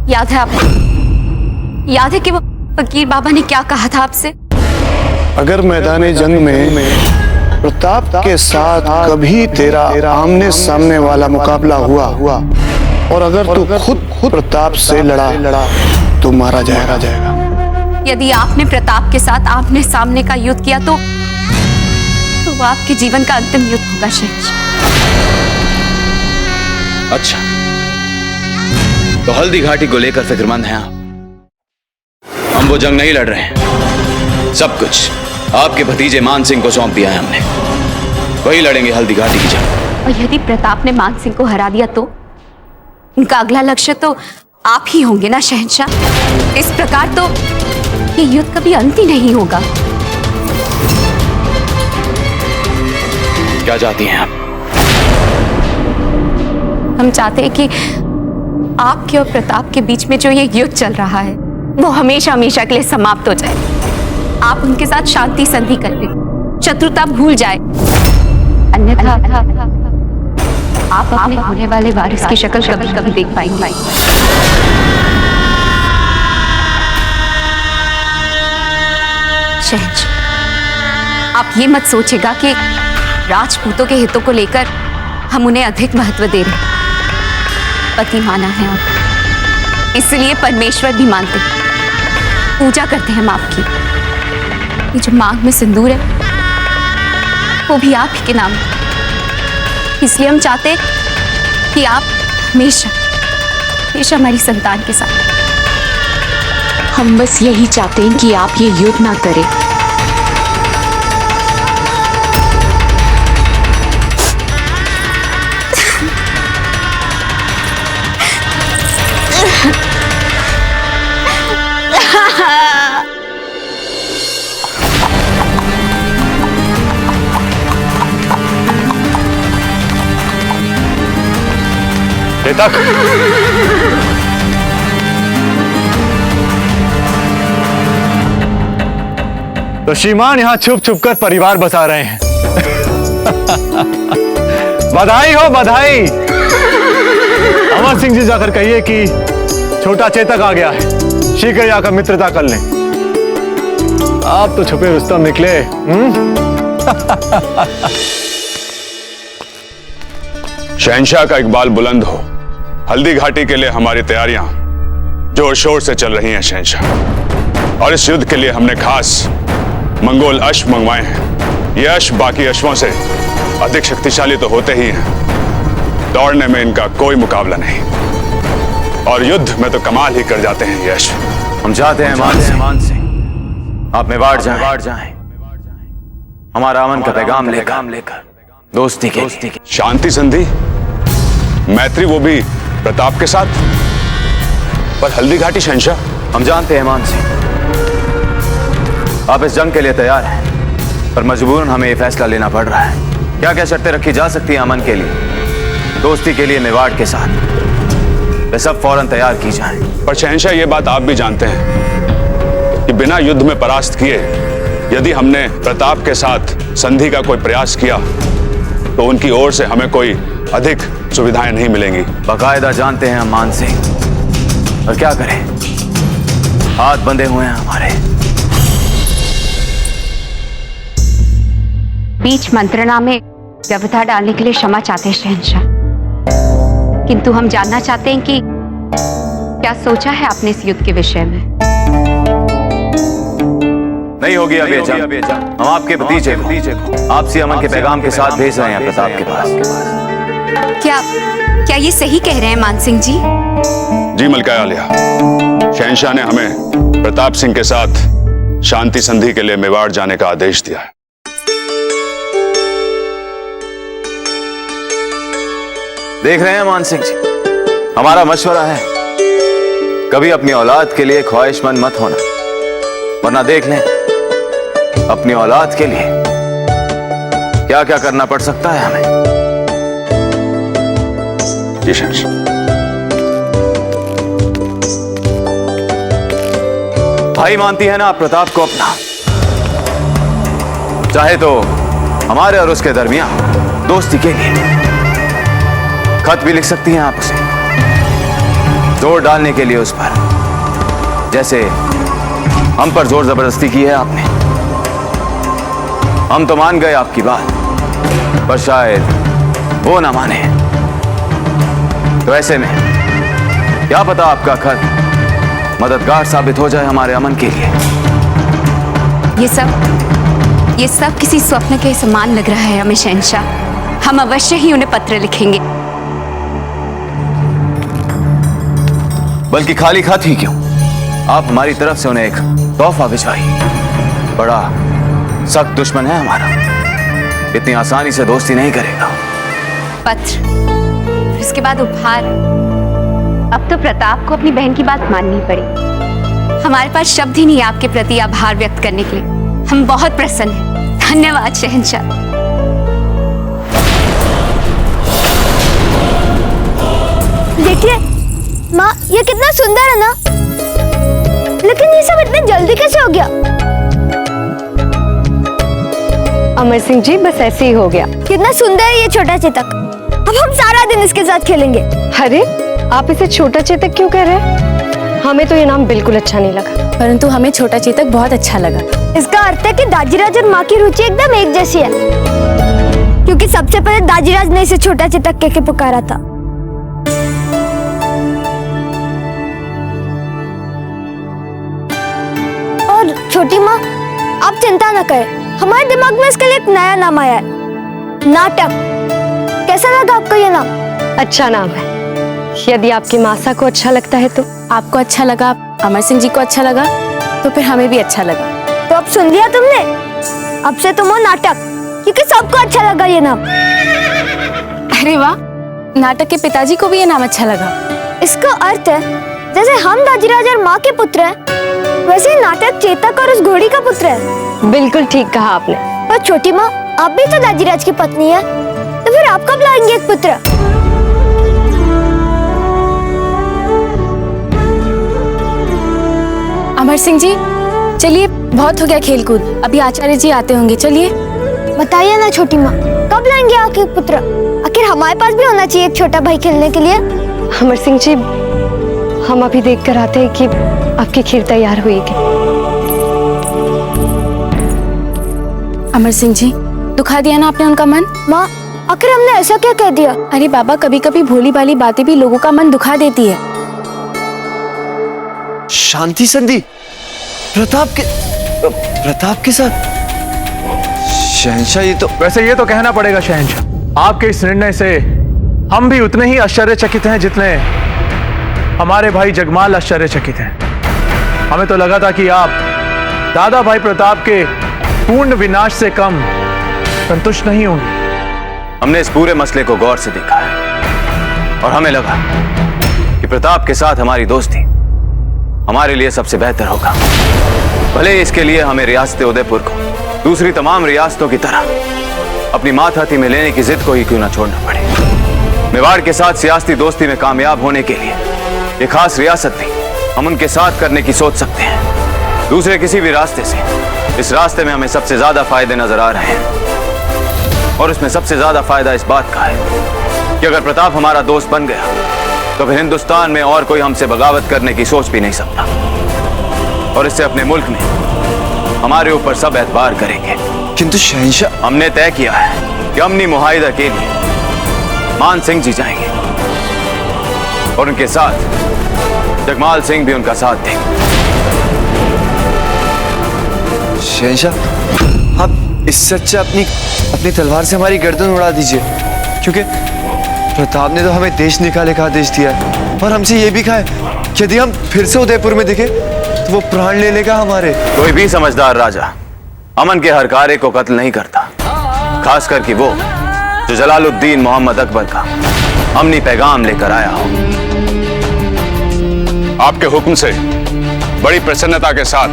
S23: याद है आपको? याद है कि वो फकीर बाबा ने क्या कहा था आपसे?
S25: अगर मैदाने जंग में प्रताप के साथ कभी तेरा आमने सामने वाला मुकाबला हुआ और अगर तू खुद प्रताप से लड़ा तो मारा जाएगा।
S23: यदि आपने प्रताप के साथ आमने सामने का युद्ध किया तो वो आपके जीवन का अंतिम युद्ध होगा शहंशाह।
S24: अच्छा, तो हल्दी घाटी को लेकर फिक्रमंद हैं आप? हम वो जंग नहीं लड़ रहे हैं। सब कुछ आपके भतीजे मान सिंह को सौंप दिया है हमने। वही लड़ेंगे हल्दी घाटी की जंग।
S23: और यदि प्रताप ने मान सिंह को हरा दिया तो उनका अगला लक्ष्य तो आप ही होंगे ना शहंशाह। इस प्रकार तो ये युद्ध कभी अंत ही नहीं होगा।
S24: क्या चाहती हैं आप?
S23: हम चाहते हैं कि आपके और प्रताप के बीच में जो ये युद्ध चल रहा है वो हमेशा हमेशा के लिए समाप्त हो जाए। आप उनके साथ शांति संधि कर लें, शत्रुता भूल जाए। अन्यथा आप अपने होने वाले वारिस की शक्ल कभी कभी देख पाएंगे। शहंशाह, आप ये मत सोचेगा कि राजपूतों के हितों को लेकर हम उन्हें अधिक महत्व दे रहे हैं। पति माना है आप, इसलिए परमेश्वर भी मानते हैं, पूजा करते हैं हम आपकी। ये जो मांग में सिंदूर है वो भी आप ही के नाम है। इसलिए हम चाहते हैं कि आप हमेशा हमेशा हमारी संतान के साथ।
S9: हम बस यही चाहते हैं कि आप ये युद्ध ना करें।
S2: चेतक, तो श्रीमान यहां छुप छुप कर परिवार बसा रहे हैं। बधाई हो बधाई। अमर सिंह जी जाकर कहिए कि छोटा चेतक आ गया है, शीघ्र जाकर मित्रता कर लें। आप तो छुपे रुस्तम निकले।
S10: शहंशाह का इकबाल बुलंद हो। हल्दी घाटी के लिए हमारी तैयारियां जोर शोर से चल रही हैं शहंशाह, और इस युद्ध के लिए हमने खास मंगोल अश्व मंगवाए हैं। ये अश्व बाकी अश्वों से अधिक शक्तिशाली तो होते ही हैं, दौड़ने में इनका कोई मुकाबला नहीं, और युद्ध में तो कमाल ही कर जाते हैं ये अश्व।
S21: हम चाहते हैं मान सिंह आप मेवाड़ जाएं, हमारा अमन का पैगाम लेकर दोस्ती की
S10: शांति संधि, मैत्री, वो भी प्रताप के साथ। पर हल्दी घाटी शहंशाह,
S21: हम जानते हैं मान सिंह आप इस जंग के लिए तैयार हैं, पर मजबूरन हमें यह फैसला लेना पड़ रहा है। क्या क्या शर्तें रखी जा सकती हैं अमन के लिए, दोस्ती के लिए मेवाड़ के साथ, वे सब फौरन तैयार की जाएं।
S10: पर शहंशाह ये बात आप भी जानते हैं कि बिना युद्ध में परास्त किए यदि हमने प्रताप के साथ संधि का कोई प्रयास किया तो उनकी ओर से हमें कोई अधिक सुविधाएं नहीं मिलेंगी।
S21: बाकायदा जानते हैं हम मान सिंह, और क्या करें, हाथ बंधे हुए हैं हमारे।
S23: बीच मंत्रणा में व्यवधान डालने के लिए क्षमा चाहते हैं शहंशाह, किंतु हम जानना चाहते हैं कि क्या सोचा है आपने इस युद्ध के विषय में।
S21: नहीं होगी अब ये जंग। हम आपके भतीजे को आपसी अमन के पैगाम के साथ भेज रहे हैं प्रताप के पास।
S23: क्या ये सही कह रहे हैं मान सिंह जी?
S10: जी मलका आलिया, शहंशाह ने हमें प्रताप सिंह के साथ शांति संधि के लिए मेवाड़ जाने का आदेश दिया है।
S21: देख रहे हैं मान सिंह जी, हमारा मशवरा है कभी अपनी औलाद के लिए ख्वाहिशमंद मत होना, वरना देख लें अपनी औलाद के लिए क्या क्या करना पड़ सकता है हमें।
S10: जी शहंशाह।
S21: भाई मानती है ना आप प्रताप को अपना, चाहे तो हमारे और उसके दरमियान दोस्ती के लिए खत भी लिख सकती हैं आप उसे, जोर डालने के लिए उस पर, जैसे हम पर जोर जबरदस्ती की है आपने। हम तो मान गए आपकी बात, पर शायद वो ना माने, तो ऐसे में क्या पता आपका खत मददगार साबित हो जाए हमारे अमन के लिए।
S23: ये सब किसी स्वप्न के समान लग रहा है हमें शहंशाह। हम अवश्य ही उन्हें पत्र लिखेंगे।
S21: बल्कि खाली खत ही क्यों, आप हमारी तरफ से उन्हें एक तोहफा भिजवाइए। बड़ा सख्त दुश्मन है हमारा, इतनी आसानी से दोस्ती नहीं करेगा।
S23: पत्र, इसके बाद उपहार। अब तो प्रताप को अपनी बहन की बात माननी पड़ी। हमारे पास शब्द ही नहीं है आपके प्रति आभार व्यक्त करने के लिए। हम बहुत प्रसन्न हैं। धन्यवाद शहंशाह।
S8: देखिए माँ, ये कितना सुंदर है ना, लेकिन ये सब इतने जल्दी कैसे हो गया?
S16: अमर सिंह जी, बस ऐसे ही हो गया।
S8: कितना सुंदर है ये छोटा चेतक। अब हम सारा दिन इसके साथ खेलेंगे।
S16: अरे, आप इसे छोटा चेतक क्यों कह रहे हैं? हमें तो ये नाम बिल्कुल अच्छा नहीं लगा।
S9: परंतु हमें छोटा चेतक बहुत अच्छा लगा।
S8: इसका अर्थ है कि दाजीराज और माँ की रुचि एकदम एक जैसी है, क्योंकि सबसे पहले दाजीराज ने इसे छोटा चेतक कह के पुकारा था। और छोटी माँ, आप चिंता न करें, हमारे दिमाग में इसके लिए एक नया नाम आया है, नाटक। कैसा लगा आपको ये नाम?
S16: अच्छा नाम है। यदि आपकी मासा को अच्छा लगता है तो।
S9: आपको अच्छा लगा, अमर सिंह जी को अच्छा लगा, तो फिर हमें भी अच्छा लगा।
S8: तो अब सुन लिया तुमने, अब से तुम हो नाटक, क्योंकि सबको अच्छा लगा ये नाम।
S9: अरे वाह, नाटक के पिताजी को भी ये नाम अच्छा लगा।
S8: इसका अर्थ है जैसे हम दाजीराज और माँ के पुत्र हैं, वैसे ही नाटक चेतक और उस घोड़ी का पुत्र है।
S16: बिल्कुल ठीक कहा आपने।
S8: पर छोटी माँ, आप भी तो दाजीराज की पत्नी है, तो फिर आप कब लाएंगे एक पुत्र?
S9: अमर सिंह जी, चलिए बहुत हो गया खेल कूद, अभी आचार्य जी आते होंगे, चलिए।
S8: बताइए ना छोटी माँ, कब लाएंगे आपके पुत्र? आखिर हमारे पास भी होना चाहिए एक छोटा भाई खेलने के लिए।
S16: अमर सिंह जी, हम अभी देख कर आते हैं कि आपकी खीर तैयार हुई है।
S9: अमर सिंह जी, दुखा दिया ना आपने उनका मन?
S8: माँ, आखिर हमने ऐसा क्या कह दिया?
S9: अरे बाबा, कभी कभी भोली भाली बातें भी लोगों का मन दुखा देती है।
S14: शांति संधि प्रताप के साथ? शहंशाह, ये तो
S20: वैसे ये तो कहना पड़ेगा शहंशाह, आपके इस निर्णय से हम भी उतने ही आश्चर्यचकित हैं जितने हमारे भाई जगमाल आश्चर्यचकित हैं। हमें तो लगा था कि आप दादा भाई प्रताप के पूर्ण विनाश से कम संतुष्ट नहीं होंगे।
S24: हमने इस पूरे मसले को गौर से देखा है और हमें लगा कि प्रताप के साथ हमारी दोस्ती हमारे लिए सबसे बेहतर होगा। भले इसके लिए हमें रियासत उदयपुर को दूसरी तमाम रियासतों की तरह अपनी मातहती में लेने की जिद को ही क्यों ना छोड़ना पड़े। मेवाड़ के साथ सियासी दोस्ती में कामयाब होने के लिए एक खास रियासत भी हम उनके साथ करने की सोच सकते हैं। दूसरे किसी भी रास्ते से इस रास्ते में हमें सबसे ज्यादा फायदे नजर आ रहे हैं और उसमें सबसे ज्यादा फायदा इस बात का है कि अगर प्रताप हमारा दोस्त बन गया तो फिर हिंदुस्तान में और कोई हमसे बगावत करने की सोच भी नहीं सकता और इससे अपने मुल्क में हमारे ऊपर सब एतबार करेंगे।
S14: किंतु शहंशाह,
S24: हमने तय किया है कि अमनी मुआहिदा के लिए मान सिंह जी जाएंगे और उनके साथ जगमाल सिंह भी उनका साथ देंगे।
S14: शहंशाह, आप इससे अच्छा अपनी तलवार से हमारी गर्दन उड़ा दीजिए, क्योंकि प्रताप ने तो हमें देश निकाले का आदेश दिया है और हमसे ये भी कहा है कि यदि हम फिर से उदयपुर में दिखे तो वो प्राण ले लेगा हमारे।
S24: कोई भी समझदार राजा अमन के हर कार्य को कत्ल नहीं करता, खासकर कि वो जो जलालुद्दीन मोहम्मद अकबर का अमनी पैगाम लेकर आया हो।
S10: आपके हुक्म से बड़ी प्रसन्नता के साथ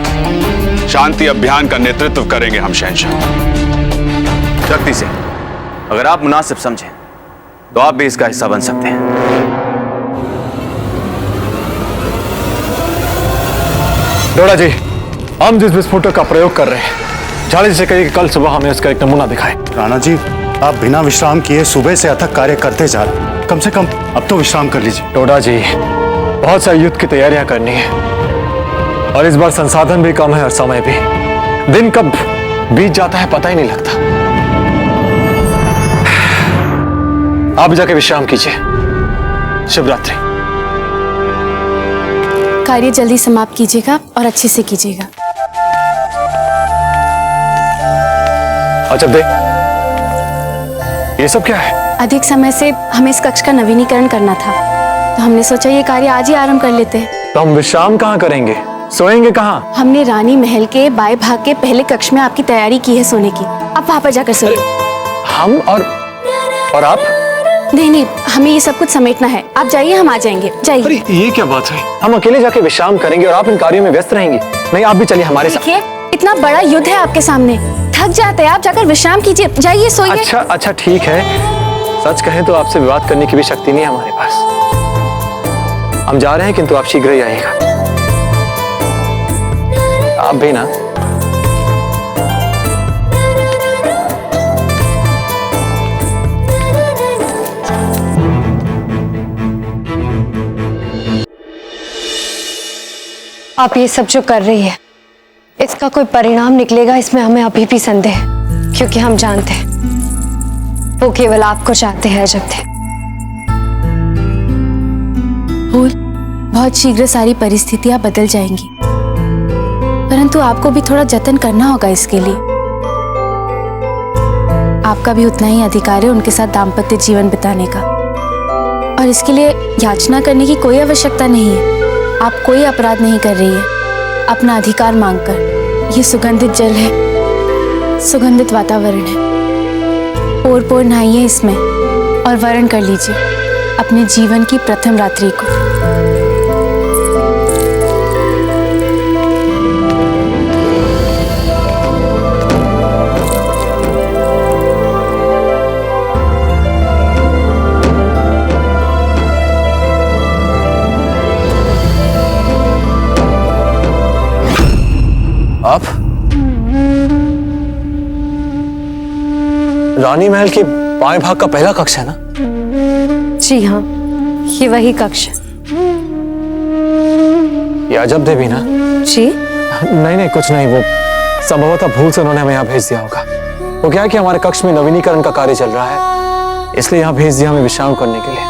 S10: शांति अभियान का नेतृत्व करेंगे हम शहंशाह।
S24: शक्ति से अगर आप मुनासिब समझें तो आप भी इसका हिस्सा बन सकते हैं।
S2: डोडा जी, हम जिस विस्फोटक का प्रयोग कर रहे हैं, झाड़ी से कहिए कि कल सुबह हमें उसका एक नमूना दिखाएं।
S25: राणा जी, आप बिना विश्राम किए सुबह से अथक कार्य करते जा रहे हैं। कम से कम अब तो विश्राम कर लीजिए।
S2: डोडा जी, बहुत सारे युद्ध की तैयारियां करनी है और इस बार संसाधन भी कम है और समय भी। दिन कब बीत जाता है पता ही नहीं लगता। आप जाके विश्राम कीजिए। शुभ रात्रि।
S9: कार्य जल्दी समाप्त कीजिएगा और अच्छे से कीजिएगा।
S2: अच्छा देख, ये सब क्या है?
S9: अधिक समय से हमें इस कक्ष का नवीनीकरण करना था, तो हमने सोचा ये कार्य आज ही आरंभ कर लेते हैं।
S2: तो हम विश्राम कहाँ करेंगे, सोएंगे कहाँ?
S9: हमने रानी महल के बाएं भाग के पहले कक्ष में आपकी तैयारी की है सोने की। आप वहां पर जाकर सोइए।
S2: हम और आप?
S9: नहीं, हमें ये सब कुछ समेटना है। आप जाइए, हम आ जाएंगे। जाइए।
S2: अरे ये क्या बात है? हम अकेले जाके विश्राम करेंगे और आप इन कार्यों में व्यस्त रहेंगी। नहीं, आप भी चलिए हमारे साथ।
S9: देखिए, इतना बड़ा युद्ध है आपके सामने, थक जाते हैं। आप जाकर विश्राम कीजिए, जाइए सोइए।
S2: अच्छा ठीक है। सच कहें तो आपसे विवाद करने की भी शक्ति नहीं है हमारे पास। हम जा रहे हैं, किंतु आप शीघ्र ही आइएगा। आप भी ना।
S16: आप ये सब जो कर रही है, इसका कोई परिणाम निकलेगा इसमें हमें अभी भी संदेह है, क्योंकि हम जानते हैं वो केवल आपको चाहते हैं अजब थे।
S9: बहुत शीघ्र सारी परिस्थितियां बदल जाएंगी, परंतु आपको भी थोड़ा जतन करना होगा इसके लिए। आपका भी उतना ही अधिकार है उनके साथ दाम्पत्य जीवन बिताने का, और इसके लिए याचना करने की कोई आवश्यकता नहीं है। आप कोई अपराध नहीं कर रही है अपना अधिकार मांगकर। ये सुगंधित जल है, सुगंधित वातावरण है, पोर पोर नहाइए इसमें और वर्ण कर लीजिए अपने जीवन की प्रथम रात्रि को।
S13: रानी महल के बाएं भाग का पहला कक्ष है ना?
S16: जी हाँ, ये वही कक्ष है।
S13: ये अजब देवी ना?
S16: जी?
S13: नहीं नहीं, कुछ नहीं, वो संभवतः भूल से उन्होंने हमें यहाँ भेज दिया होगा। वो क्या है कि हमारे कक्ष में नवीनीकरण का कार्य चल रहा है, इसलिए यहाँ भेज दिया हमें विश्राम करने के लिए।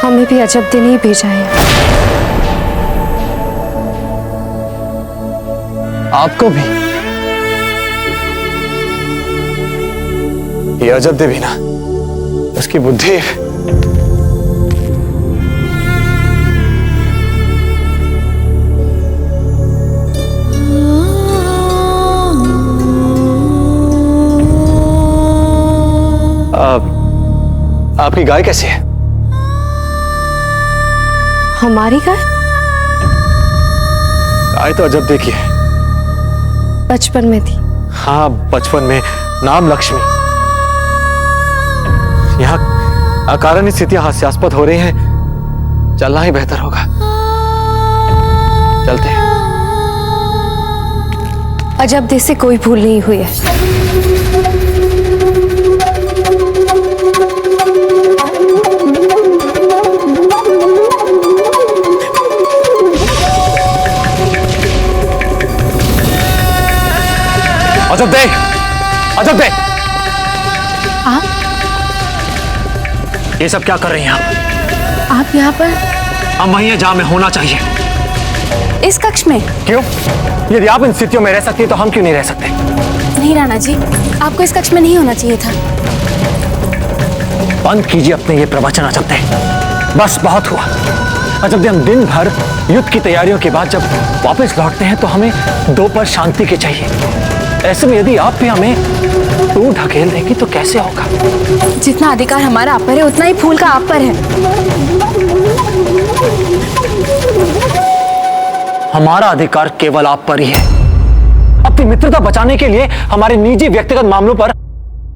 S16: हमें भी अजब दिन ही भेजा है।
S13: आपको भी? ये अजब देवी ना, उसकी बुद्धि आपकी गाय कैसी है?
S16: हमारी गाय?
S13: गाय तो अजब देखी है।
S16: बचपन में थी।
S13: हाँ, बचपन में, नाम लक्ष्मी। यहाँ अकारण स्थितियां हास्यास्पद हो रही हैं, चलना ही बेहतर होगा। चलते हैं।
S16: अजब देश से कोई भूल नहीं हुई है।
S2: अजब देख, अजब देख,
S9: आप
S2: ये सब क्या कर रही हैं
S9: आप यहाँ पर?
S2: हम वहीं हैं जहां में होना चाहिए।
S9: इस कक्ष में?
S2: क्यों? यदि आप इन स्थितियों में रह सकती हैं तो हम क्यों नहीं रह सकते?
S9: नहीं राणा जी, आपको इस कक्ष में नहीं होना चाहिए था।
S2: बंद कीजिए अपने ये प्रवचन अजब देख, बस बहुत हुआ। अजब देख, हम दिन भर युद्ध की तैयारियों के बाद जब वापस लौटते हैं तो हमें दो पल शांति के चाहिए। ऐसे में यदि आप भी हमें दूर ढकेल देंगी तो कैसे होगा?
S9: जितना अधिकार हमारा आप पर है, उतना ही फूल का आप पर है।
S2: हमारा अधिकार केवल आप पर ही है। अपनी मित्रता बचाने के लिए हमारे निजी व्यक्तिगत मामलों पर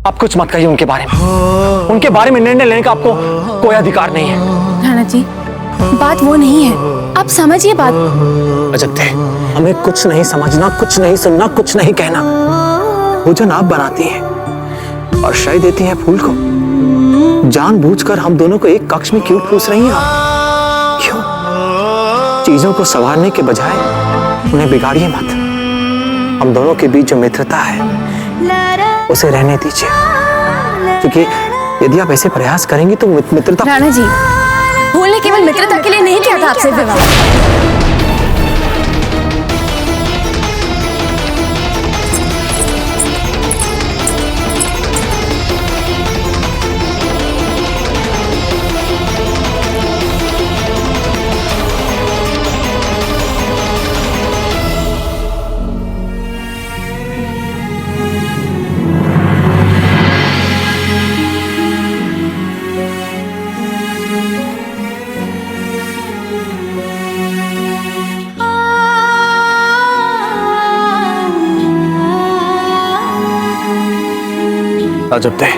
S2: आप कुछ मत कहिए। उनके बारे में निर्णय लेने का आपको कोई अधिकार नहीं है।
S9: राणा जी, बात वो नहीं है, आप समझिए बात।
S2: अजब देख, हमें कुछ नहीं समझना, कुछ नहीं सुनना, कुछ नहीं कहना। भोजन आप बनाती हैं और शय देती हैं फूल को। जानबूझकर हम दोनों को एक कक्ष में क्यों ठूस रही हैं आप? क्यों? चीजों को संवारने के बजाय उन्हें बिगाड़िए मत। हम दोनों के बीच जो मित्रता है उसे रहने दीजिए, क्योंकि यदि आप ऐसे प्रयास करेंगी तो मित्रता।
S9: राणा जी, फूल ने केवल मित्रता के लिए नहीं किया था आपसे विवाह।
S2: अजब देख,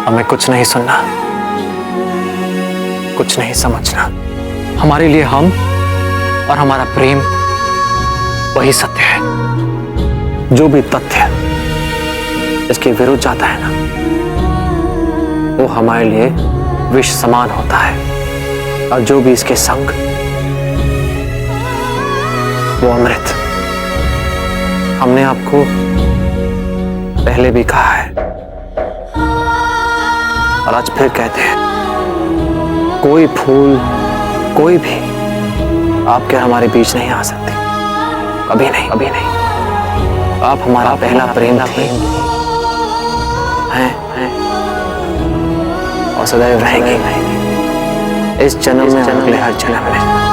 S2: हमें कुछ नहीं सुनना, कुछ नहीं समझना। हमारे लिए हम और हमारा प्रेम वही सत्य है। जो भी तथ्य इसके विरुद्ध जाता है ना, वो हमारे लिए विष समान होता है, और जो भी इसके संग, वो अमृत। हमने आपको पहले भी कहा है और आज फिर कहते हैं, कोई फूल, कोई भी आपके हमारे बीच नहीं आ सकते। कभी नहीं, कभी नहीं। आप हमारा पहला प्रेम हैं और सदैव रहेंगे, इस जन्म में, अगले हर जन्म में।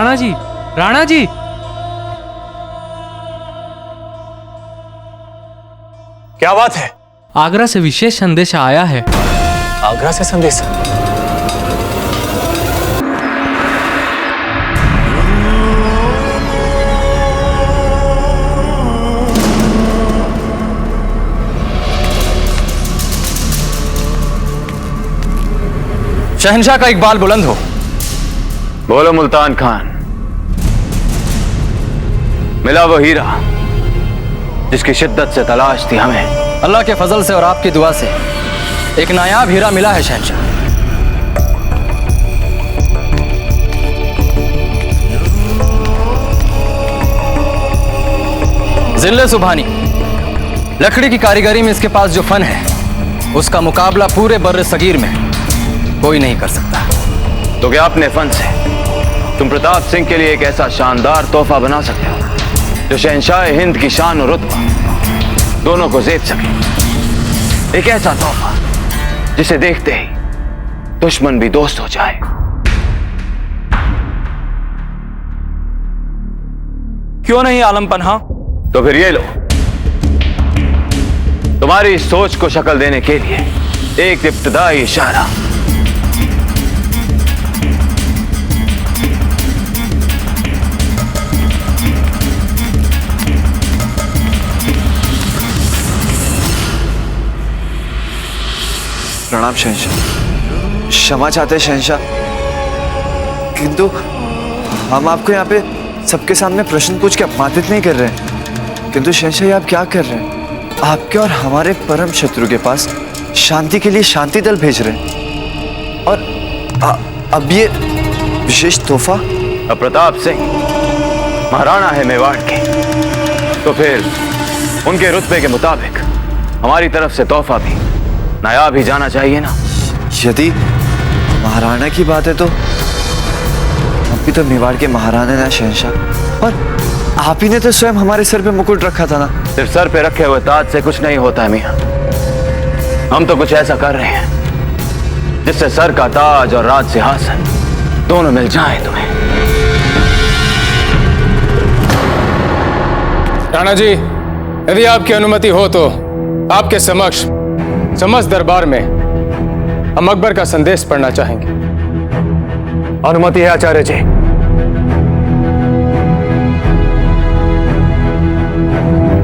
S22: राणा जी, राणा जी।
S2: क्या बात है?
S22: आगरा से विशेष संदेश आया है।
S2: आगरा से संदेश?
S12: शहंशाह का इकबाल बुलंद हो।
S21: बोलो मुल्तान खान, मिला वो हीरा जिसकी शिद्दत से तलाश थी हमें।
S12: अल्लाह के फजल से और आपकी दुआ से एक नायाब हीरा मिला है शहंशाह। जिल्ले सुभानी, लकड़ी की कारीगरी में इसके पास जो फन है उसका मुकाबला पूरे बर्र सगीर में कोई नहीं कर सकता।
S21: तो क्या अपने फन से तुम प्रताप सिंह के लिए एक ऐसा शानदार तोहफा बना सकते हो जो शहंशाह हिंद की शान और रुतबा दोनों को जेब सके। एक ऐसा तोहफा जिसे देखते ही दुश्मन भी दोस्त हो जाए।
S12: क्यों नहीं आलम पन्हा?
S21: तो फिर ये लो, तुम्हारी इस सोच को शक्ल देने के लिए एक इब्तदाई इशारा।
S14: प्रणाम शहंशाह। क्षमा चाहते हैं शहंशाह, किंतु हम आपको यहाँ पे सबके सामने प्रश्न पूछ के अपमानित नहीं कर रहे हैं। किंतु शहंशाह ये आप क्या कर रहे हैं? आपके और हमारे परम शत्रु के पास शांति के लिए शांति दल भेज रहे हैं, और अब ये विशेष तोहफा।
S21: अब प्रताप सिंह महाराणा है मेवाड़ के, तो फिर उनके रुतबे के मुताबिक हमारी तरफ से तोहफा भी नायाब ही जाना चाहिए ना।
S14: यदि महाराणा की बात है तो हम भी तो मेवाड़ के महाराणा ना शहंशाह, और आप ही ने तो स्वयं हमारे सर पे मुकुट रखा था ना।
S21: सिर्फ सर पे रखे हुए ताज से कुछ नहीं होता है मियां। हम तो कुछ ऐसा कर रहे हैं जिससे सर का ताज और राज सिंहासन दोनों मिल जाएं तुम्हें।
S5: राणा जी, यदि आपकी अनुमति हो तो आपके समक्ष समस्त दरबार में हम अकबर का संदेश पढ़ना चाहेंगे।
S2: अनुमति है आचार्य जी।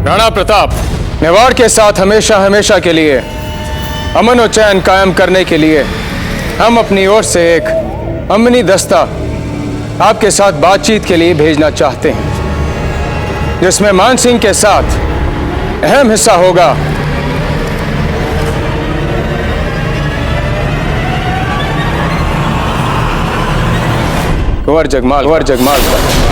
S5: राणा प्रताप, मेवाड़ के साथ हमेशा हमेशा के लिए अमन और चैन कायम करने के लिए हम अपनी ओर से एक अमनी दस्ता आपके साथ बातचीत के लिए भेजना चाहते हैं, जिसमें मान सिंह के साथ अहम हिस्सा होगा कुंवर जगमाल का।